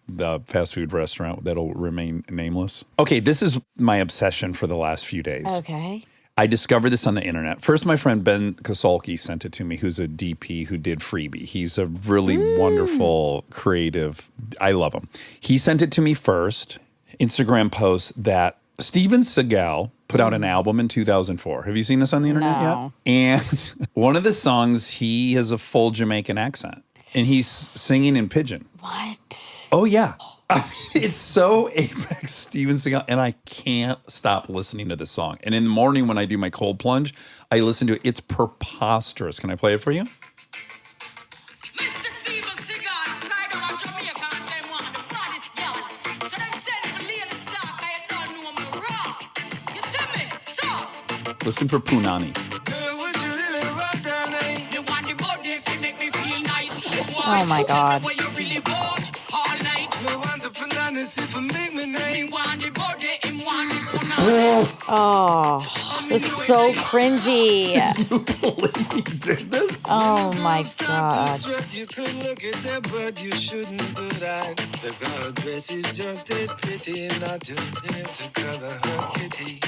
the fast food restaurant that'll remain nameless. Okay, this is my obsession for the last few days. Okay. I discovered this on the internet. First, my friend Ben Kosolki sent it to me, who's a DP who did Freebie. He's a really wonderful, creative. I love him. He sent it to me first. Instagram post that Steven Seagal put out an album in 2004. Have you seen this on the internet No. yet? And one of the songs, he has a full Jamaican accent. And he's singing in pidgin. What? Oh, yeah. I mean, it's so apex Steven Seagal, and I can't stop listening to this song. And in the morning when I do my cold plunge, I listen to it. It's preposterous. Can I play it for you? Listen for Punani. Oh my God. Oh, this is so cringy. You believe he did this? Oh my God. You could look at that, but you shouldn't. But the girl dress is just as pretty, not just there to cover her kitty.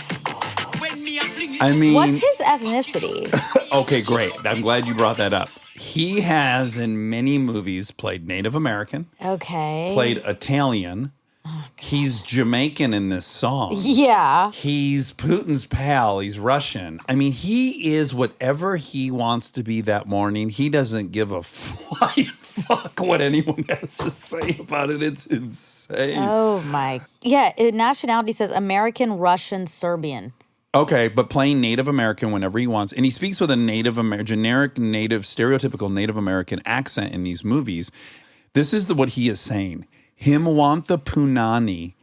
I mean, What's his ethnicity? okay, great. I'm glad you brought that up. He has in many movies played Native American, Okay. played Italian. He's Jamaican in this song. Yeah. He's Putin's pal. He's Russian. I mean, he is whatever he wants to be that morning. He doesn't give a flying fuck what anyone has to say about it. It's insane. Oh my. Yeah. Nationality says American, Russian, Serbian. Okay, but playing Native American whenever he wants. And he speaks with a generic Native, stereotypical Native American accent in these movies. This is what he is saying. Him want the punani,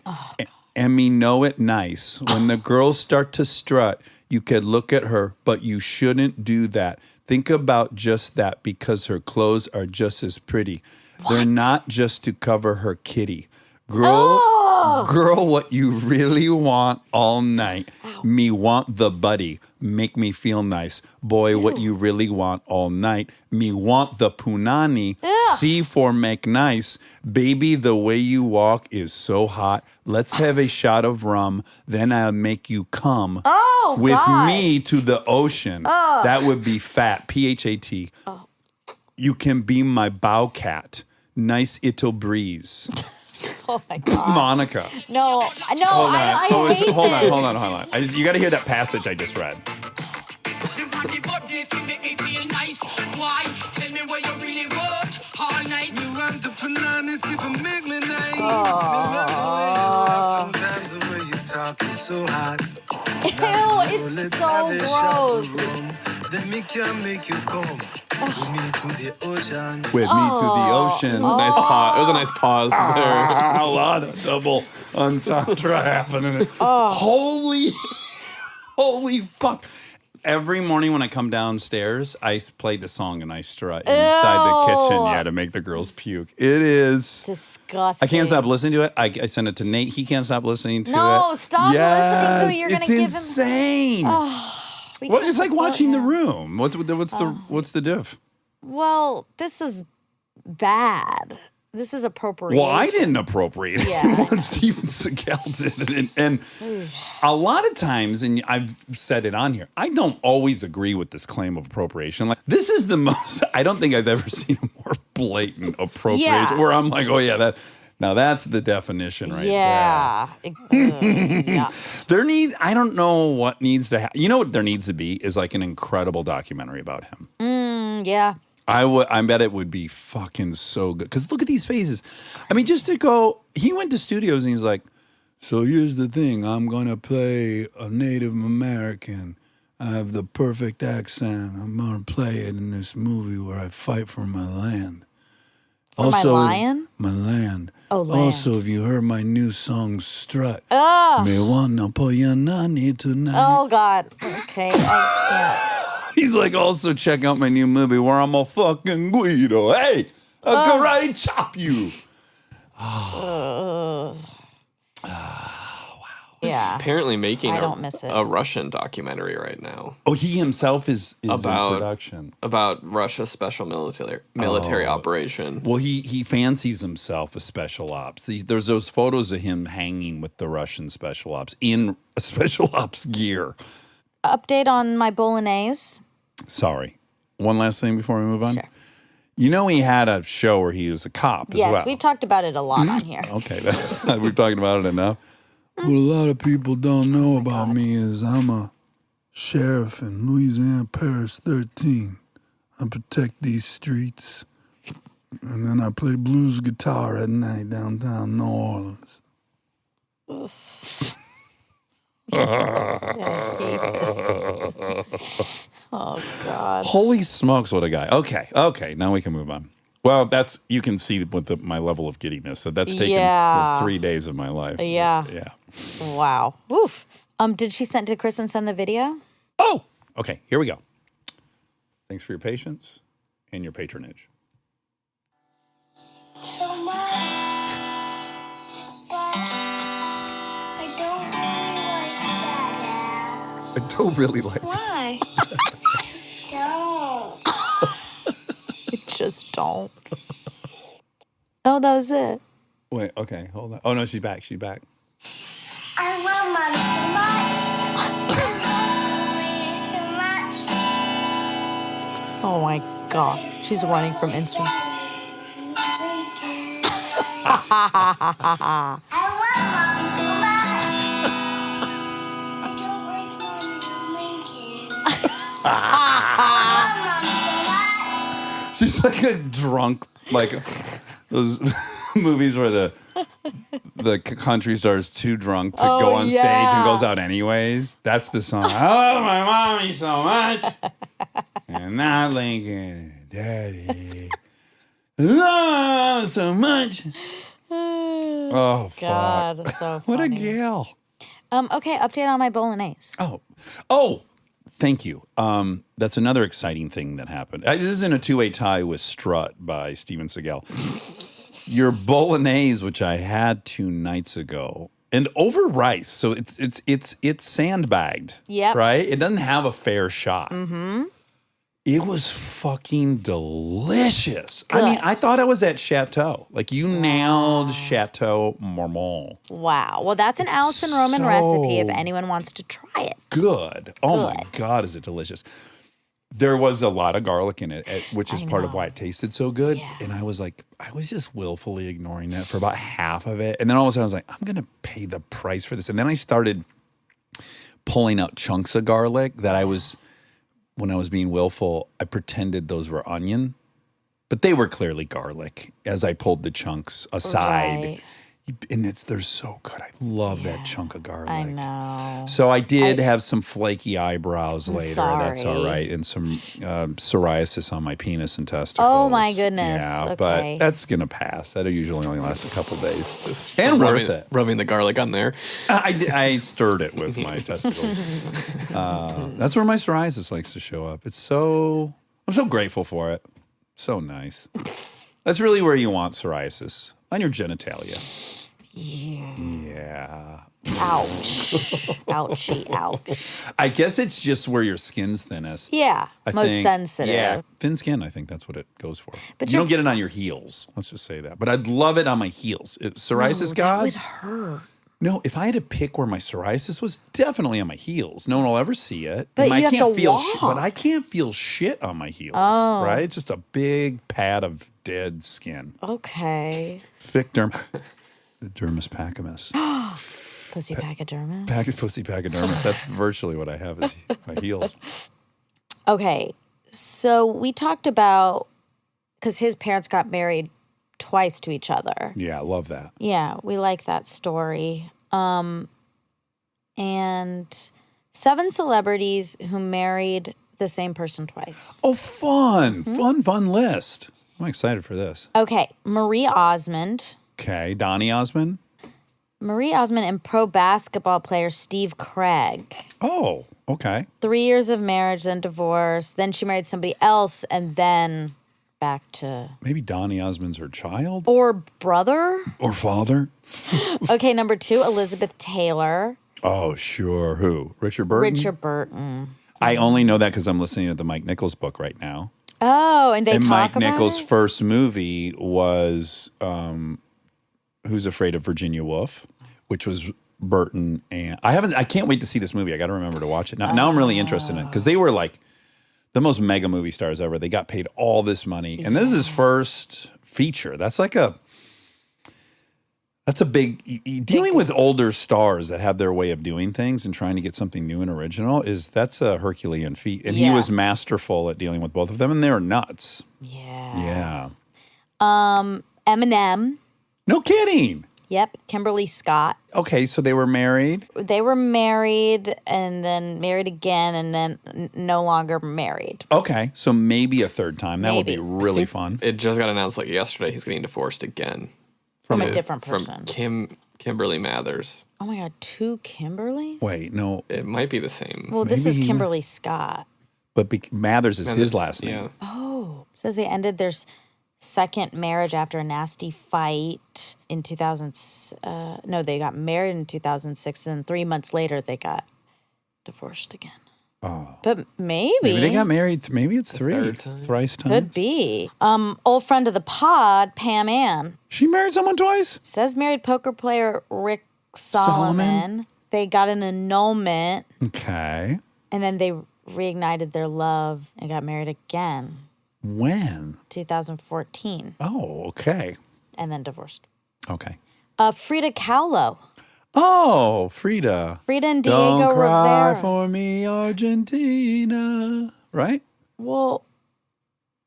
and me know it nice. When the girls start to strut, you could look at her, but you shouldn't do that. Think about just that because her clothes are just as pretty. They're not just to cover her kitty. Girl, what you really want all night. Me want the buddy. Make me feel nice. Boy, what you really want all night. Me want the punani. C for make nice. Baby, the way you walk is so hot. Let's have a shot of rum. Then I'll make you come with God. me to the ocean. That would be fat. P-H-A-T. You can be my bow cat. Nice it'll breeze. Oh my God. Monica. No, I hate this. Hold on. You got to hear that passage I just read. Sometimes the way you talk is so hot. Ew, it's so gross. Then me can make you come with me to the ocean. With me to the ocean. Nice pause. It was a nice pause there. A lot of double entendre happening. Holy fuck. Every morning when I come downstairs, I play the song and I strut inside the kitchen, to make the girls puke. It is Disgusting. I can't stop listening to it. I send it to Nate. He can't stop listening to it. No, stop listening to it. You're it's gonna insane. We Well, can't it's like support watching The him. Room. What's the diff? Well, this is bad. This is appropriation. Well, I didn't appropriate it. Yeah. What Steven Seagal did. And a lot of times, and I've said it on here, I don't always agree with this claim of appropriation. Like, this is the most, I don't think I've ever seen a more blatant appropriation Yeah. where I'm like, oh yeah, now that's the definition right Yeah. Yeah. there. I don't know what needs to happen. You know what there needs to be is like an incredible documentary about him. Yeah. I bet it would be fucking so good. Because look at these phases. I mean, just to go, he went to studios and he's like, so here's the thing. I'm going to play a Native American. I have the perfect accent. I'm going to play it in this movie where I fight for my land. For my lion? My land. Oh, land. Also, if you heard my new song, Strut. Me wanna put your nanny tonight. Oh, God. Okay. I can't. He's like, also check out my new movie where I'm a fucking Guido. Hey, I karate chop you. Yeah. Apparently making I don't miss it. a Russian documentary right now Oh, he himself is About- in production. about Russia's special military operation. Well, he fancies himself a special ops. There's those photos of him hanging with the Russian special ops in special ops gear. update on my bolognese. Sorry. One last thing before we move on. Sure. You know he had a show where he was a cop as well. Yes, we've talked about it a lot on here. Okay, we're talking about it enough. What a lot of people don't know about me is I'm a sheriff in Louisiana Parish 13. I protect these streets. And then I play blues guitar at night downtown New Orleans. Oh, God. Holy smokes, what a guy. Okay, now we can move on. Well, you can see with my level of giddiness that that's taken 3 days of my life. Yeah. Yeah. Wow. Oof. Did Kristen send the video? Oh, okay, here we go. Thanks for your patience and your patronage. So much, but I don't really like that. I don't really like Why? Just don't. Just don't. Oh, that was it. Wait, okay, hold on. Oh, no, she's back. I love Mommy so much. I love Mommy so much. Oh, my God. She's running from Instagram. I love Mommy so much. I don't like Mommy Lincoln. I love Mommy so much. She's like a drunk, like those movies where the country star is too drunk to go on stage and goes out anyways. That's the song. I love my mommy so much. And not Lincoln, Daddy. I love her so much. Oh, God, fuck. so What a funny. gal. Okay, update on my bolognese. Oh, thank you. That's another exciting thing that happened. This is in a two-way tie with Strut by Steven Seagal. Your bolognese, which I had 2 nights ago, and over rice, so it's sandbagged. Yep. Right? It doesn't have a fair shot. Mm-hmm. It was fucking delicious. Good. I mean, I thought I was at Chateau. Like, you nailed Chateau Marmont. Wow. Well, that's an Alison Roman so recipe if anyone wants to try it. Good. Oh, my God, is it delicious. There was a lot of garlic in it, which is part of why it tasted so good. Yeah. And I was just willfully ignoring that for about half of it. And then all of a sudden I was like, I'm going to pay the price for this. And then I started pulling out chunks of garlic that when I was being willful, I pretended those were onion, but they were clearly garlic as I pulled the chunks aside. Right. And they're so good. I love that chunk of garlic. I know. So I did have some flaky eyebrows later. That's all sorry. right. And some psoriasis on my penis and testicles. Oh, my goodness. Yeah, Okay. but that's going to pass. That usually only lasts a couple days. And worth it. Rubbing the garlic on there. I stirred it with my testicles. That's where my psoriasis likes to show up. I'm so grateful for it. So nice. That's really where you want psoriasis. On your genitalia. Yeah. Ouch. Ouchie, ouch. I guess it's just where your skin's thinnest. Yeah, I most think. sensitive. Yeah, thin skin, I think that's what it goes for. But you don't get it on your heels. Let's just say that. But I'd love it on my heels. Psoriasis gods? That would hurt. No, if I had to pick where my psoriasis was, definitely on my heels. No one will ever see it. But And I you have can't to feel walk. but I can't feel shit on my heels. Oh. Right? It's just a big pad of dead skin. Okay. Thick the dermis pachydermis. Pussy pachydermis. Pussy pachydermis. That's virtually what I have is my heels. Okay, so we talked about, because his parents got married twice to each other. Yeah, I love that. Yeah, we like that story. And 7 celebrities who married the same person twice. Oh, fun. Mm-hmm. Fun list. I'm excited for this. Okay, Marie Osmond. Okay, Donnie Osmond. Marie Osmond and pro basketball player Steve Craig. Oh, okay. 3 years of marriage, then divorce. Then she married somebody else, and then back to... Maybe Donnie Osmond's her child? Or brother. Or father? Okay, number 2, Elizabeth Taylor. Oh, sure. Who? Richard Burton? Richard Burton. I only know that because I'm listening to the Mike Nichols book right now. Oh, and they and talk Mike about Nichols' it? first movie was Who's Afraid of Virginia Woolf, which was Burton, and I can't wait to see this movie. I got to remember to watch it. Now I'm really interested in it because they were like the most mega movie stars ever. They got paid all this money, and this is his first feature. That's a big dealing with older stars that have their way of doing things and trying to get something new and original. That's a Herculean feat, and he was masterful at dealing with both of them, and they're nuts. Yeah. Eminem. No kidding. Yep, Kimberly Scott. Okay, so they were married? They were married and then married again and then no longer married. Okay, so maybe a third time. That would be really fun. It just got announced like yesterday he's getting divorced again. From a different person. From Kimberly Mathers. Oh my God, 2 Kimberlys? Wait, no. It might be the same. Well, this is Kimberly Scott. But Mathers is his last name. Yeah. Oh. It says they ended their second marriage after a nasty fight in 2000. No, they got married in 2006, and 3 months later they got divorced again. Oh. But maybe they got married. Maybe it's thrice times. Could be. Old friend of the pod, Pam Ann. She married someone twice? It says married poker player Rick Solomon. They got an annulment. Okay. And then they reignited their love and got married again. When? 2014. Oh, okay. And then divorced. Okay. Frida Kahlo. Oh, Frida. Frida and Diego Don't cry Rivera. for me, Argentina. Right? Well,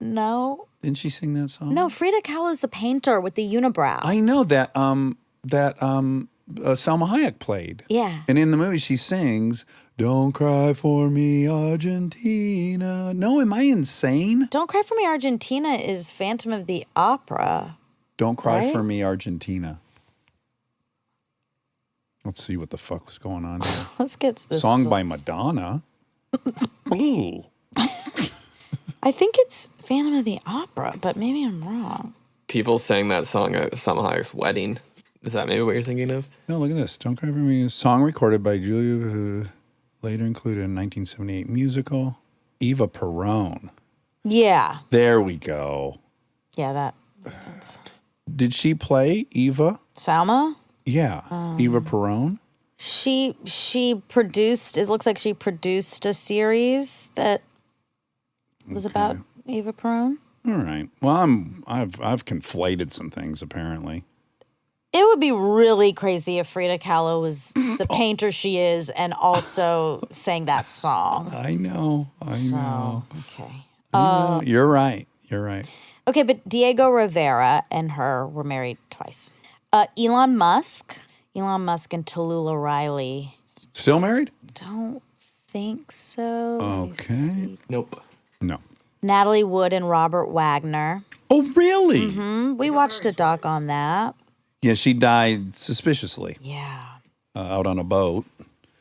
no. Didn't she sing that song? No, Frida Kahlo's the painter with the unibrow. I know that Salma Hayek played. Yeah. And in the movie she sings, "Don't cry for me, Argentina." No, am I insane? Don't Cry for Me, Argentina is Phantom of the Opera. Don't cry Right? for me, Argentina. Let's see what the fuck was going on here. Let's get this. Song by Madonna. Ooh. I think it's Phantom of the Opera, but maybe I'm wrong. People sang that song at Salma Hayek's wedding. Is that maybe what you're thinking of? No, look at this. Don't Cry for Me. A song recorded by Julia, who later included in 1978 musical. Eva Perón. Yeah. There we go. Yeah, that makes sense. Did she play Eva? Salma? Yeah. Eva Perón? She produced, it looks like she produced a series that was about Eva Perón. All right. Well, I've conflated some things apparently. It would be really crazy if Frida Kahlo was the painter she is and also sang that song. I know. Okay. You're right. Okay, but Diego Rivera and her were married twice. Elon Musk and Tallulah Riley. Still married? Don't think so. Let me Okay. see. Nope. No. Natalie Wood and Robert Wagner. Oh, really? We watched a doc on that. Yeah, she died suspiciously Yeah. out on a boat.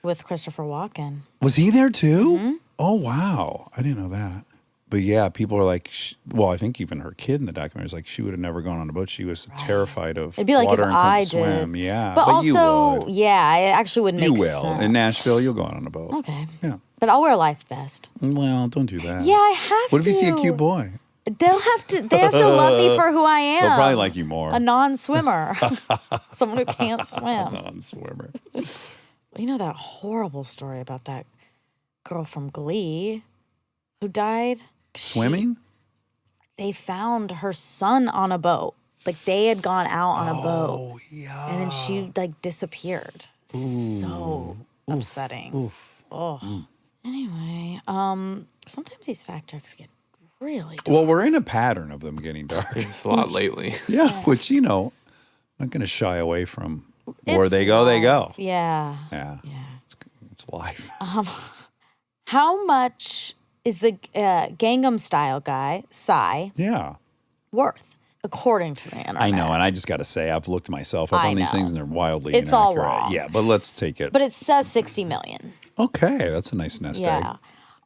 With Christopher Walken. Was he there too? Oh, wow. I didn't know that. But yeah, people are like, well, I think even her kid in the documentary is like, she would have never gone on a boat. She was terrified of It'd be like water if and couldn't I swim. did. Yeah, But you also, would. yeah, it actually would make You will. sense. In Nashville, you'll go out on a boat. Okay. Yeah. But I'll wear a life vest. Well, don't do that. Yeah, I have to. What if you see a cute boy? They have to love me for who I am. They'll probably like you more. A non-swimmer. Someone who can't swim. Non-swimmer. You know that horrible story about that girl from Glee who died? Swimming? They found her son on a boat. Like they had gone out on a boat. Oh, yeah. And then she like disappeared. So upsetting. Oh. Anyway, sometimes these fact checks get really dark. Well, we're in a pattern of them getting dark. It's a lot lately. Yeah, which, I'm not going to shy away from where It's they go, they go. Yeah. Yeah. It's life. How much is the Gangnam Style guy, Psy, Yeah. worth, according to the internet? I know, and I just got to say, I've looked myself up I on these know. things, and they're wildly It's all inaccurate. wrong. Yeah, but let's take it. But it says 60 million. Okay, that's a nice nest Yeah. egg.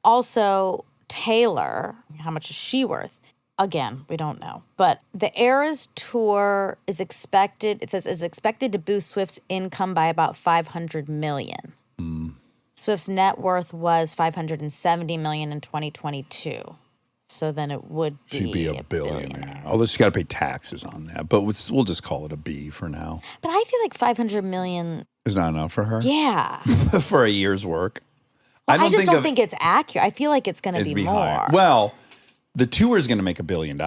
Also, Taylor, how much is she worth? Again, we don't know. But the Eras tour is expected, it says, is expected to boost Swift's income by about $500 million. Swift's net worth was $570 million in 2022. So then it would be She'd be a billionaire. Although she's got to pay taxes on that. But we'll just call it a B for now. But I feel like $500 million Is not enough for her? Yeah. For a year's work. I just don't think it's accurate. I feel like it's going to be more. Higher. Well, the tour is going to make $1 billion.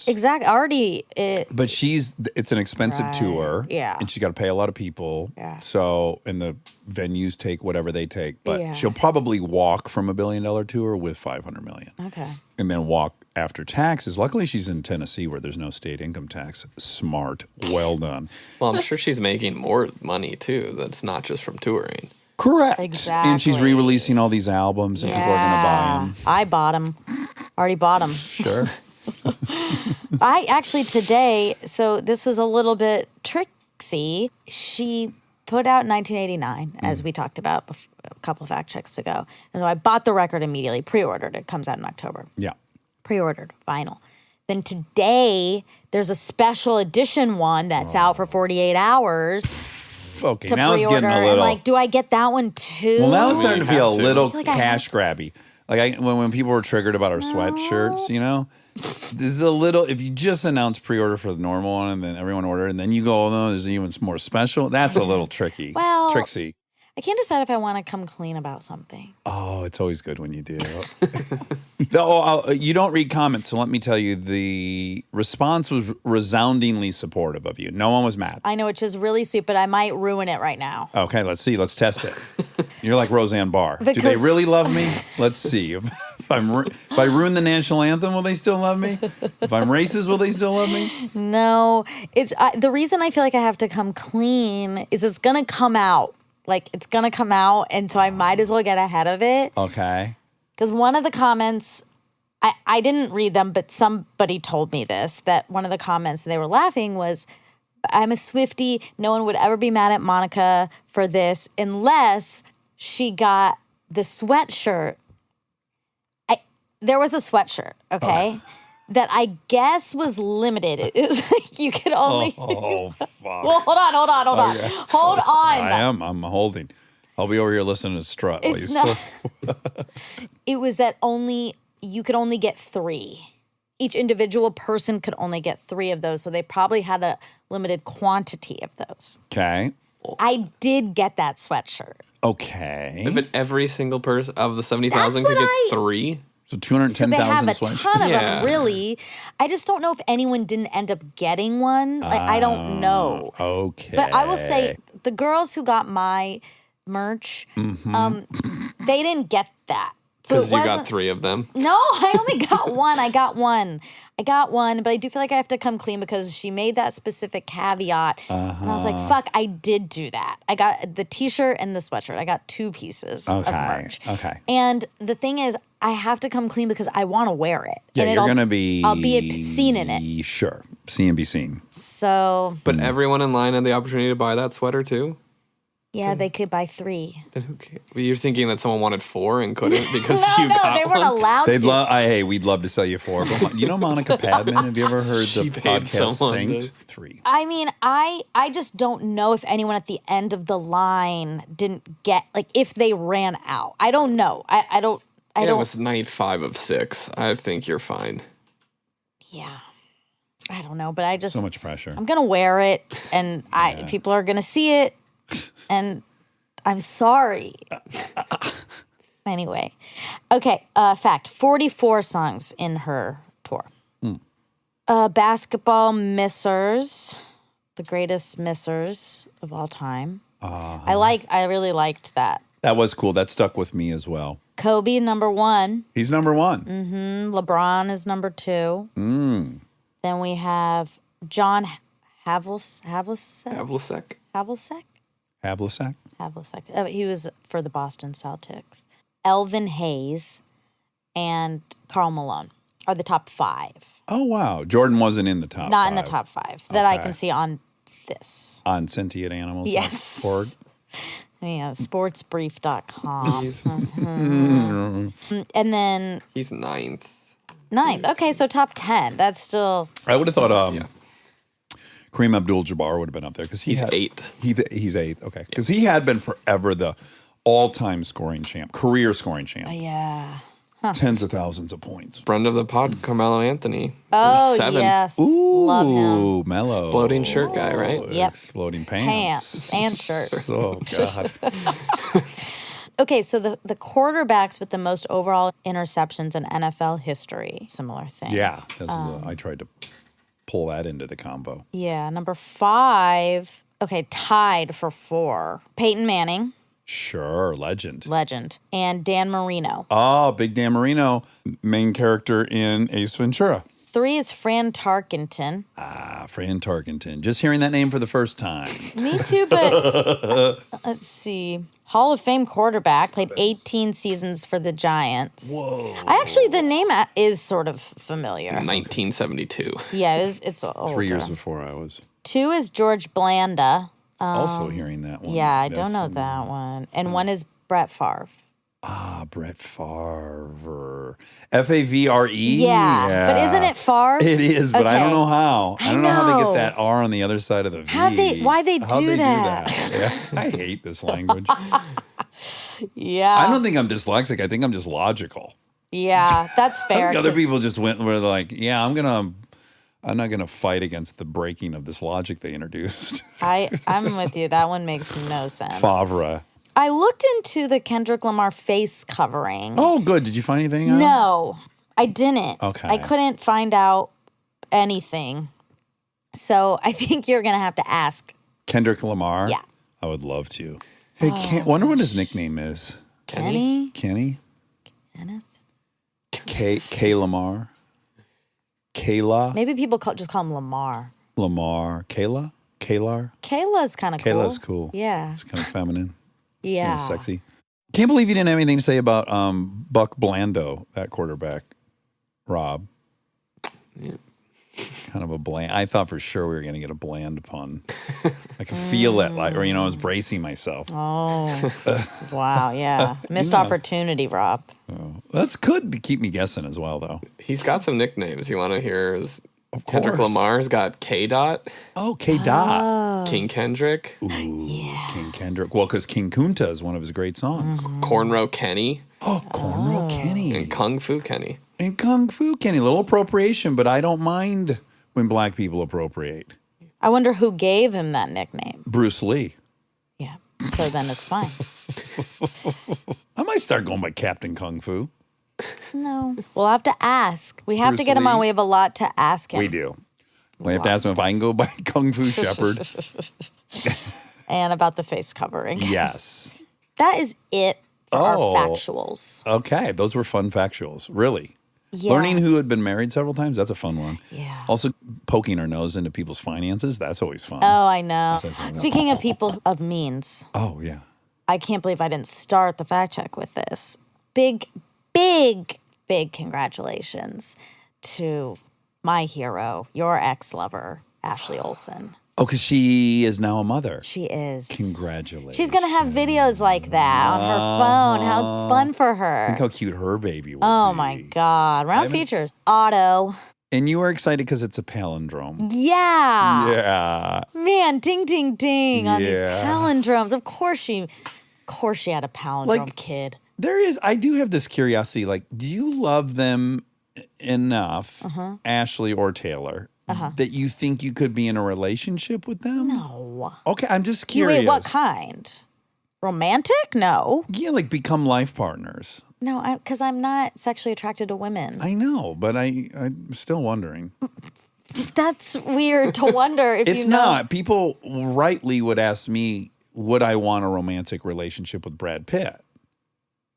Exactly. Already. But it's an expensive tour. Yeah. And she's got to pay a lot of people. Yeah. So, and the venues take whatever they take. But Yeah. she'll probably walk from $1 billion tour with $500 million. Okay. And then walk after taxes. Luckily, she's in Tennessee where there's no state income tax. Smart. Well done. Well, I'm sure she's making more money too. That's not just from touring. Correct. Exactly. And she's re-releasing all these albums and people are going to buy them. I bought them. Already bought them. Sure. I actually today, so this was a little bit tricksy. She put out 1989, as we talked about a couple of fact checks ago. And so I bought the record immediately, pre-ordered. It comes out in October. Yeah. Pre-ordered vinyl. Then today, there's a special edition one that's out for 48 hours. Okay, To now it's pre-order. getting a And little. like, do I get that one too? Well, now it's starting to feel a little Like I cash grabby. Like when people were triggered about our sweatshirts, you know, this is a little. If you just announce pre-order for the normal one and then everyone ordered, and then you go, oh no, there's even more special. That's a little tricky. Well, tricksy. I can't decide if I want to come clean about something. Oh, it's always good when you do. You don't read comments, so let me tell you, the response was resoundingly supportive of you. No one was mad. I know, which is really stupid. I might ruin it right now. Okay, let's see. Let's test it. You're like Roseanne Barr. Do they Because- really love me? Let's see. If I ruin the national anthem, will they still love me? If I'm racist, will they still love me? No, it's the reason I feel like I have to come clean is it's gonna come out. Like it's gonna come out, and so I might as well get ahead of it. Okay. Because one of the comments, I didn't read them, but somebody told me this, that one of the comments, they were laughing, was, I'm a Swiftie. No one would ever be mad at Monica for this unless she got the sweatshirt. There was a sweatshirt, okay, that I guess was limited. It was like you could only. Oh, fuck. Well, hold on. Okay. Hold on. I'm holding. I'll be over here listening to Strut. While you It's not. It was that you could only get 3. Each individual person could only get 3 of those, so they probably had a limited quantity of those. Okay. I did get that sweatshirt. Okay. But every single person of the 70,000 That's could what get 3. So So they have 210,000 a sweatshirts. ton of Yeah. them, really. I just don't know if anyone didn't end up getting one. Like, I don't know. Okay. But I will say, the girls who got my merch, they didn't get that. So it Because you wasn't. got 3 of them. No, I only got one. I got one, but I do feel like I have to come clean because she made that specific caveat. And I was like, fuck, I did do that. I got the t-shirt and the sweatshirt. I got 2 pieces of merch. Okay. And the thing is, I have to come clean because I want to wear it. Yeah, and you're going to be... I'll be seen in it. Sure. See and be seen. So, But everyone in line had the opportunity to buy that sweater too? yeah, they could buy 3. Then who cares? You're thinking that someone wanted 4 and couldn't because No, you got they weren't one? allowed They'd to. hey, we'd love to sell you 4. But you know Monica Padman? Have you ever heard the She paid podcast someone Synced? to- 3. I mean, I just don't know if anyone at the end of the line didn't get, like, if they ran out. I don't know. I don't. Yeah, it was night 5 of 6. I think you're fine. Yeah. I don't know, but I just So much pressure. I'm gonna wear it, and people are gonna see it, and I'm sorry. Anyway, okay. Fact: 44 songs in her tour. Basketball missers, the greatest missers of all time. I really liked that. That was cool. That stuck with me as well. Kobe number 1. He's number 1. LeBron is number 2. Then we have John Havlicek. Havlicek? Havlicek? He was for the Boston Celtics. Elvin Hayes and Karl Malone are the top 5. Oh, wow. Jordan wasn't in the top Not 5. in the top 5 that I Okay. can see on this. On Sentient Animals? Yes. Org? Yeah, sportsbrief.com. And then He's 9th. 9th. Okay, so top 10. That's still... I would have thought Kareem Abdul-Jabbar would have been up there because He's 8th. He's 8th. Okay, because he had been forever the all-time scoring champ, career scoring champ. Yeah. tens of thousands of points. Friend of the pod, Carmelo Anthony. Oh, 7. yes. Love him. Mellow. Exploding shirt guy, right? Yep. Exploding Pants and shirt. Oh, God. Okay, so the quarterbacks with the most overall interceptions in NFL history. Similar thing. Yeah. I tried to pull that into the combo. Yeah, number 5. Okay, tied for 4. Peyton Manning. Sure. Legend. And Dan Marino. Oh, Big Dan Marino, main character in Ace Ventura. 3 is Fran Tarkenton. Fran Tarkenton. Just hearing that name for the first time. Me too, but let's see. Hall of Fame quarterback, played 18 seasons for the Giants. Whoa. The name is sort of familiar. 1972. Yeah, it's older. 3 years before I was. 2 is George Blanda. Also hearing that one. Yeah, I don't know that one. And 1 is Brett Favre. Brett Favre. Favre. Yeah. But isn't it Favre? It is, but I don't know how. I don't know how they get know. that R on the other side of the V. Why they do that? Yeah, I hate this language. Yeah. I don't think I'm dyslexic. I think I'm just logical. Yeah, that's fair. I think other people just were like, yeah, I'm not gonna fight against the breaking of this logic they introduced. I'm with you. That one makes no sense. Favre. I looked into the Kendrick Lamar face covering. Oh, good. Did you find anything on it? No, I didn't. Okay. I couldn't find out anything. So I think you're going to have to ask. Kendrick Lamar? Yeah. I would love to. Hey, wonder what his nickname is. Kenny? Kenny? Kenneth? K. Lamar? Kayla? Maybe people just call him Lamar. Lamar? Kayla? Kaylar? Kayla's kind of cool. Kayla's cool. Yeah. It's kind of feminine. Yeah. Kind of sexy. Can't believe you didn't have anything to say about Buck Blando, that quarterback, Rob. Yeah. Kind of a bland. I thought for sure we were going to get a bland pun. I could feel it, I was bracing myself. Oh, wow. Yeah. Missed opportunity, Rob. That's good to keep me guessing as well, though. He's got some nicknames. You want to hear his? Of Kendrick course. Lamar's got K. Dot. Oh, K. Dot. King Kendrick. Ooh, yeah. King Kendrick. Well, because King Kunta is one of his great songs. Cornrow Kenny. Oh, Cornrow Kenny. And Kung Fu Kenny. And Kung Fu Kenny. Little appropriation, but I don't mind when black people appropriate. I wonder who gave him that nickname. Bruce Lee. Yeah. So then it's fine. I might start going by Captain Kung Fu. No. We'll have to ask. We have Bruce to get him on. Lee? We have a lot to ask him. We do. We have to ask him if I can go by Kung Fu Shepard. And about the face covering. Yes. That is it for our Oh. factuals. Okay. Those were fun factuals. Really. Yeah. Learning who had been married several times, that's a fun one. Yeah. Also, poking our nose into people's finances, that's always fun. Oh, I know. like, Speaking of people of means, Oh, yeah. I can't believe I didn't start the fact check with this. Big congratulations to my hero, your ex-lover, Ashley Olsen. Oh, because she is now a mother. She is. Congratulations. She's going to have videos like that on her phone. How fun for her. Think how cute her baby will Oh be. my God. Round haven't features. Auto. And you were excited because it's a palindrome. Yeah. Yeah. Man, ding, ding, ding on these Yeah. palindromes. Of course she had a palindrome Like- kid. I do have this curiosity. Like, do you love them enough, Ashley or Taylor, that you think you could be in a relationship with them? No. Okay, I'm just You curious. wait, what kind? Romantic? No. Yeah, like become life partners. No, because I'm not sexually attracted to women. I know, but I'm still wondering. That's weird to wonder if It's you know. not. People rightly would ask me, would I want a romantic relationship with Brad Pitt?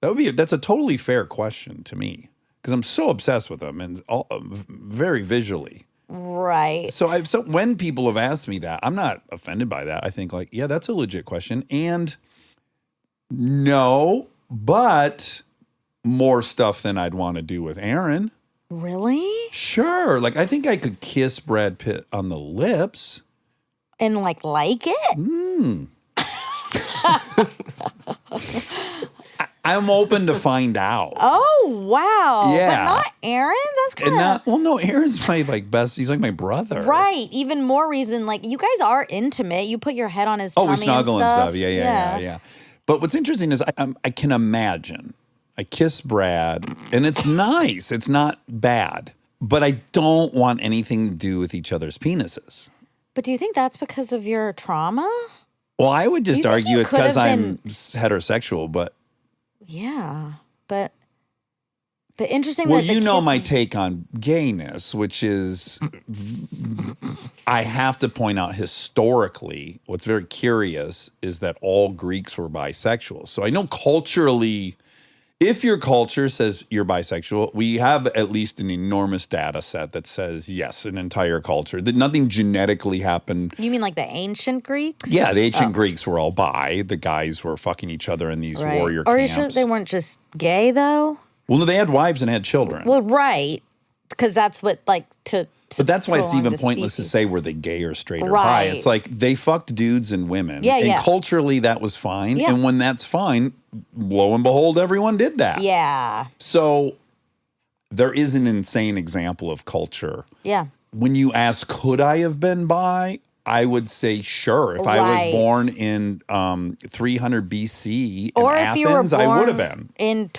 That's a totally fair question to me because I'm so obsessed with him and very visually. Right. So when people have asked me that, I'm not offended by that. I think like, yeah, that's a legit question. And no, but more stuff than I'd want to do with Aaron. Really? Sure. Like I think I could kiss Brad Pitt on the lips. And like it? I'm open to find out. Oh, wow. Yeah. But not Aaron? That's kind of... No, Aaron's my best. He's like my brother. Right. Even more reason, like, you guys are intimate. You put your head on his tummy We snuggle and stuff. Yeah. Yeah. But what's interesting is I can imagine I kiss Brad, and it's nice. It's not bad. But I don't want anything to do with each other's penises. But do you think that's because of your trauma? Well, I would just Do you think argue you it's could because have I'm heterosexual, but Yeah, but interesting. well, that the you know my kissing- take on gayness, which is I have to point out historically, what's very curious is that all Greeks were bisexual. So I know culturally, if your culture says you're bisexual, we have at least an enormous data set that says, yes, an entire culture, that nothing genetically happened. You mean like the ancient Greeks? Yeah, the ancient Greeks were all bi. The guys were fucking each other in these warrior Are you camps. sure they weren't just gay though? Well, no, they had wives and had children. Well, right, because that's what to but that's why it's prolong even the pointless species. to say were they gay or straight or bi. Right. It's like they fucked dudes and women. Yeah, and yeah. culturally that was fine. Yeah. And when that's fine, lo and behold, everyone did that. Yeah, So there is an insane example of culture. yeah. When you ask, could I have been bi? I would say sure. If I was Right. born in 300 BC in Or if Athens, you were born I would have been. in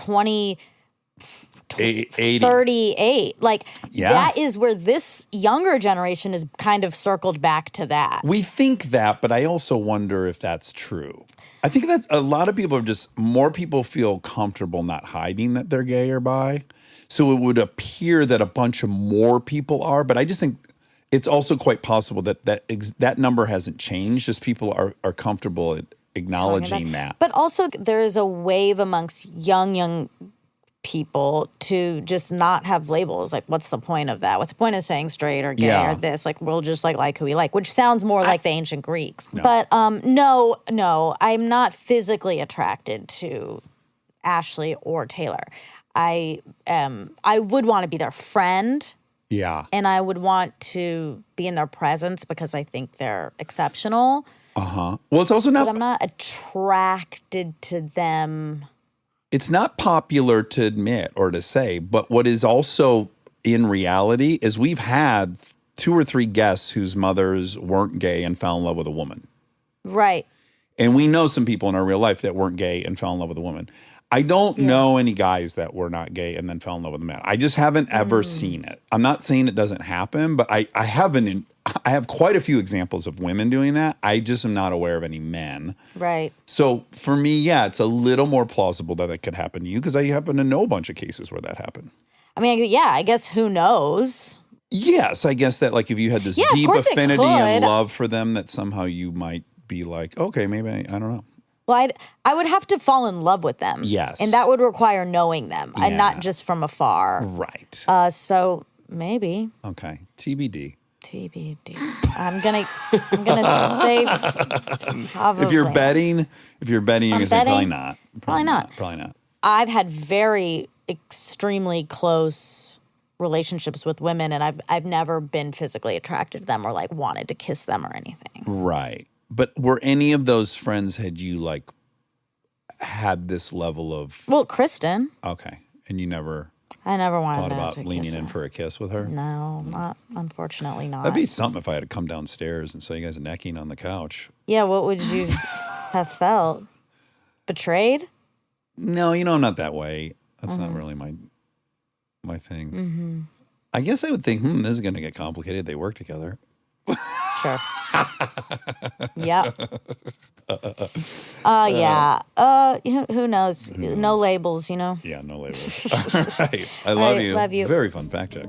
80. 38. Like Yeah. that is where this younger generation is kind of circled back to that. We think that, but I also wonder if that's true. I think that's a lot of people are just more people feel comfortable not hiding that they're gay or bi. So it would appear that a bunch of more people are, but I just think it's also quite possible that that number hasn't changed. Just people are comfortable at acknowledging that. But also there is a wave amongst young people to just not have labels. Like, what's the point of that? What's the point of saying straight or gay Yeah. or this? Like, we'll just like who we like, which sounds more like the ancient Greeks. But no, I'm not physically attracted to Ashley or Taylor. I would want to be their friend. Yeah. And I would want to be in their presence because I think they're exceptional. Well, it's also But not I'm not attracted to them. it's not popular to admit or to say, but what is also in reality is we've had 2 or 3 guests whose mothers weren't gay and fell in love with a woman. Right. And we know some people in our real life that weren't gay and fell in love with a woman. I don't know any guys that were not gay and then fell in love with a man. I just haven't ever seen it. I'm not saying it doesn't happen, but I have quite a few examples of women doing that. I just am not aware of any men. Right. So for me, yeah, it's a little more plausible that it could happen to you because I happen to know a bunch of cases where that happened. I mean, yeah, I guess who knows? Yes, I guess that like if you had this Yeah, of deep course it affinity and could. love for them, that somehow you might be like, okay, maybe I don't know. Well, I would have to fall in love with them. Yes. And that would require knowing them and Yeah. not just from afar. Right. So maybe Okay. TBD. TBD. I'm gonna say probably. If you're betting, you're gonna say probably betting? not. Probably not. Probably not. I've had very extremely close relationships with women, and I've never been physically attracted to them or like wanted to kiss them or anything. Right. But were any of those friends had you like had this level of Well, Kristen, okay, and you never I never wanted thought to about kiss leaning in her. for a kiss with her? No, not unfortunately not. That'd be something if I had to come downstairs and saw you guys necking on the couch. Yeah, what would you have felt? Betrayed? No, I'm not that way. That's Mm-hmm. not really my thing. I guess I would think, this is going to get complicated. They work together. Sure. Yep. Yeah. Who knows? No labels, Yeah, no labels. All right. I love right, you. love you. Very fun fact check.